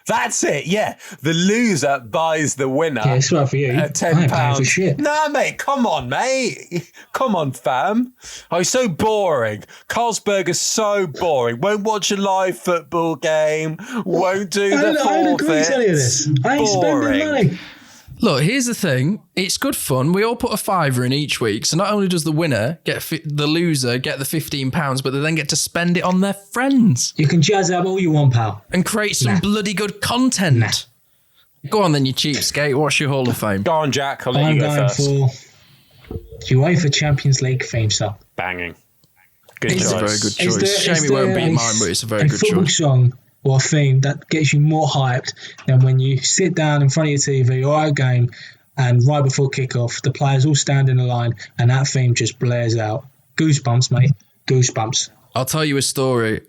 S1: That's it, yeah. The loser buys the winner.
S2: Yeah, it's right for you.
S1: At
S2: I ain't paying
S1: £10.
S2: for shit.
S1: Nah, mate, come on, mate. Come on, fam. Oh, he's so boring. Carlsberg is so boring. Won't watch a live football game. Won't do the
S2: I don't agree
S1: forfeit.
S2: to any of this. I ain't spending money.
S3: Look, here's the thing. It's good fun. We all put a £5 in each week. So not only does the winner get the loser get the £15, but they then get to spend it on their friends
S2: You can jazz up all you want, pal.
S3: and create some bloody good content. Go on then, you cheapskate. What's your Hall of Fame?
S1: Go on, Jack. I'll let
S2: I'm
S1: you go
S2: going
S1: first.
S2: for UEFA Champions League theme song.
S1: Banging. Good
S3: It's
S1: choice.
S3: a very good
S2: Is
S3: choice.
S2: there-
S3: Shame
S2: is
S3: it won't
S2: there
S3: beat
S2: a-
S3: mine, but it's a very
S2: a
S3: good
S2: football
S3: choice.
S2: song or a theme that gets you more hyped than when you sit down in front of your TV or at a game and right before kickoff, the players all stand in a line and that theme just blares out. Goosebumps, mate. Goosebumps.
S3: I'll tell you a story.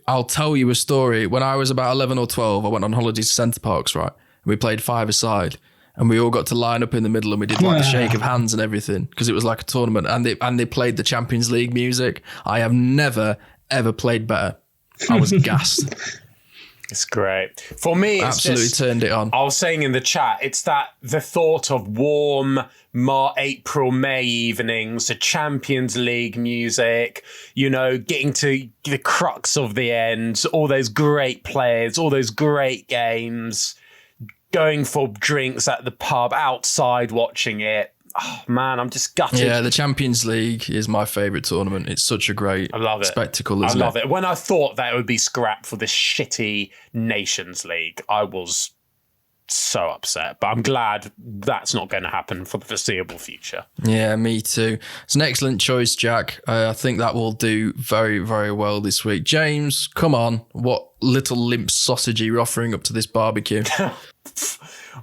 S3: When I was about 11 or 12, I went on holiday to Centre Parks, right? And we played five-a-side. And we all got to line up in the middle and we did like the shake of hands and everything because it was like a tournament. And they played the Champions League music. I have never, ever played better. I was gassed.
S1: It's great. For me, it's
S3: Absolutely turned it on.
S1: I was saying in the chat, it's the thought of warm April, May evenings, the Champions League music, getting to the crux of the end, all those great players, all those great games, going for drinks at the pub, outside watching it. Oh, man, I'm just gutted.
S3: Yeah, the Champions League is my favourite tournament. It's such a great spectacle, isn't it?
S1: I love it. When I thought that it would be scrapped for this shitty Nations League, I was so upset. But I'm glad that's not going to happen for the foreseeable future.
S3: Yeah, me too. It's an excellent choice, Jack. I think that will do very, very well this week. James, come on. What little limp sausage are you offering up to this barbecue?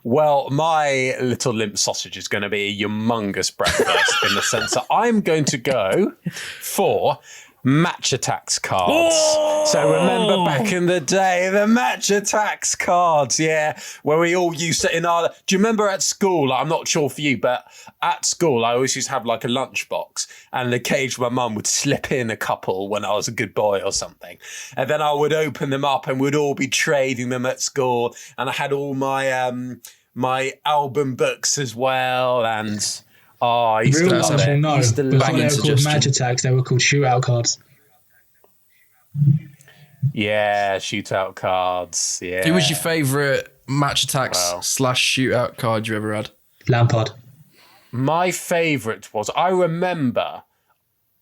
S1: Well, my little limp sausage is going to be a humongous breakfast in the sense that I'm going to go for match attacks cards. Oh! So remember back in the day, the match attacks cards, where we all used to do you remember at school, I'm not sure for you, but at school I always used to have like a lunchbox, and occasionally my mum would slip in a couple when I was a good boy or something, and then I would open them up and we'd all be trading them at school, and I had all my my album books as well, and I used
S2: Real
S1: to love it.
S2: No, before they were called match attacks, they were called shootout cards.
S1: Yeah, shootout cards. Yeah.
S3: Who was your favourite match attacks / shootout card you ever had?
S2: Lampard.
S1: My favourite was, I remember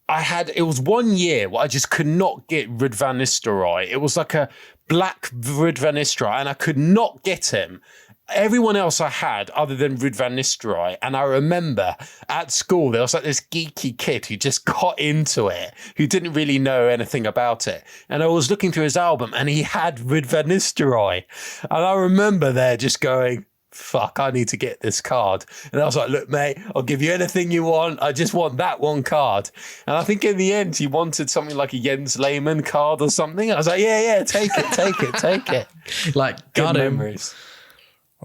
S1: it was 1 year where I just could not get Ruud van Nistelrooy. It was like a black Ruud van Nistelrooy, and I could not get him. Everyone else I had other than Ruud van Nistelrooy, and I remember at school there was like this geeky kid who just got into it, who didn't really know anything about it, and I was looking through his album and he had Ruud van Nistelrooy, and I remember there just going, fuck, I need to get this card. And I was like, look mate, I'll give you anything you want, I just want that one card. And I think in the end he wanted something like a Jens Lehmann card or something. I was like, yeah, take it.
S3: Like,
S1: good
S3: got him.
S1: memories.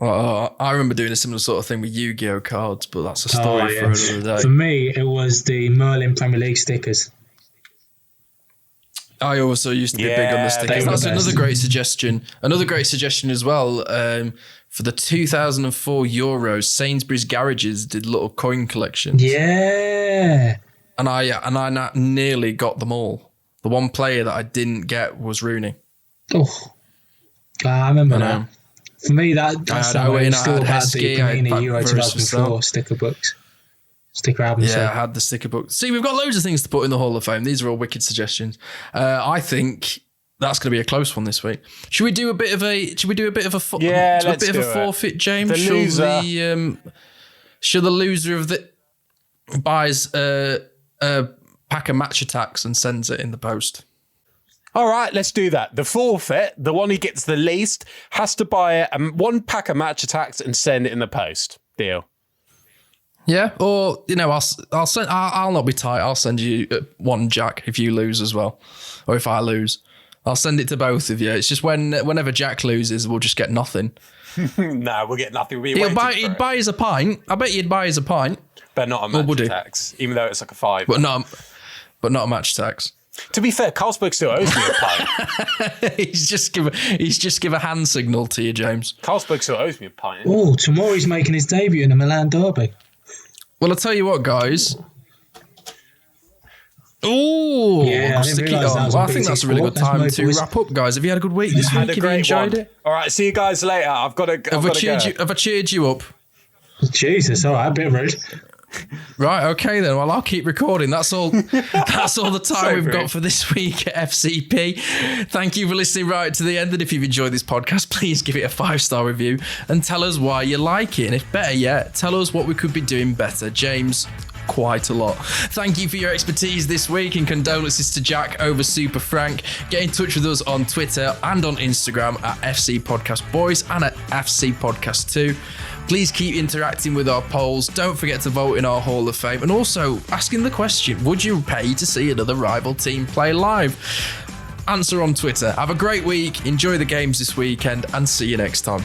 S3: I remember doing a similar sort of thing with Yu-Gi-Oh cards, but that's a story for another day.
S2: For me, it was the Merlin Premier League stickers.
S3: I also used to be big on the stickers. That's another great suggestion. Another great suggestion as well. For the 2004 Euros, Sainsbury's garages did little coin collections.
S2: Yeah.
S3: And I nearly got them all. The one player that I didn't get was Rooney.
S2: Oh, I remember that. For me, that's
S3: Owen,
S2: still had the Panini Euro 2004 sticker album.
S3: Yeah, I had the sticker book. See, we've got loads of things to put in the Hall of Fame. These are all wicked suggestions. I think that's going to be a close one this week. Should we do a bit of a forfeit, James? Should the loser of the buys a pack of match attacks and sends it in the post?
S1: All right, let's do that. The forfeit, the one who gets the least, has to buy one pack of match attacks and send it in the post. Deal.
S3: Yeah, or I'll not be tight. I'll send you one, Jack, if you lose as well, or if I lose, I'll send it to both of you. It's just whenever Jack loses, we'll just get nothing.
S1: No, we'll get nothing.
S3: He'd buy us a pint. I bet he'd buy us a pint,
S1: but not a match attacks, even though it's like a $5.
S3: But not a match attacks.
S1: To be fair, Carlsberg still owes me a pint.
S3: he's just give a hand signal to you, James.
S1: Carlsberg still owes me a pint.
S2: Oh, tomorrow he's making his debut in the Milan Derby.
S3: Well, I'll tell you what, guys. Oh,
S2: yeah,
S3: I think that's a really good time to wrap up, guys. Have you had a good week this week? Have you enjoyed it?
S1: All right, see you guys later. I've got to go.
S3: Have I cheered you up?
S2: Jesus, all right, a bit rude.
S3: Right, okay then. Well, I'll keep recording. That's all. That's all the time we've got for this week at FCP. Thank you for listening right to the end. And if you've enjoyed this podcast, please give it a 5-star review and tell us why you like it. And if better yet, tell us what we could be doing better. James, quite a lot. Thank you for your expertise this week, and condolences to Jack over Super Frank. Get in touch with us on Twitter and on Instagram at FC Podcast Boys and at FC Podcast 2. Please keep interacting with our polls. Don't forget to vote in our Hall of Fame, and also asking the question, would you pay to see another rival team play live? Answer on Twitter. Have a great week. Enjoy the games this weekend, and see you next time.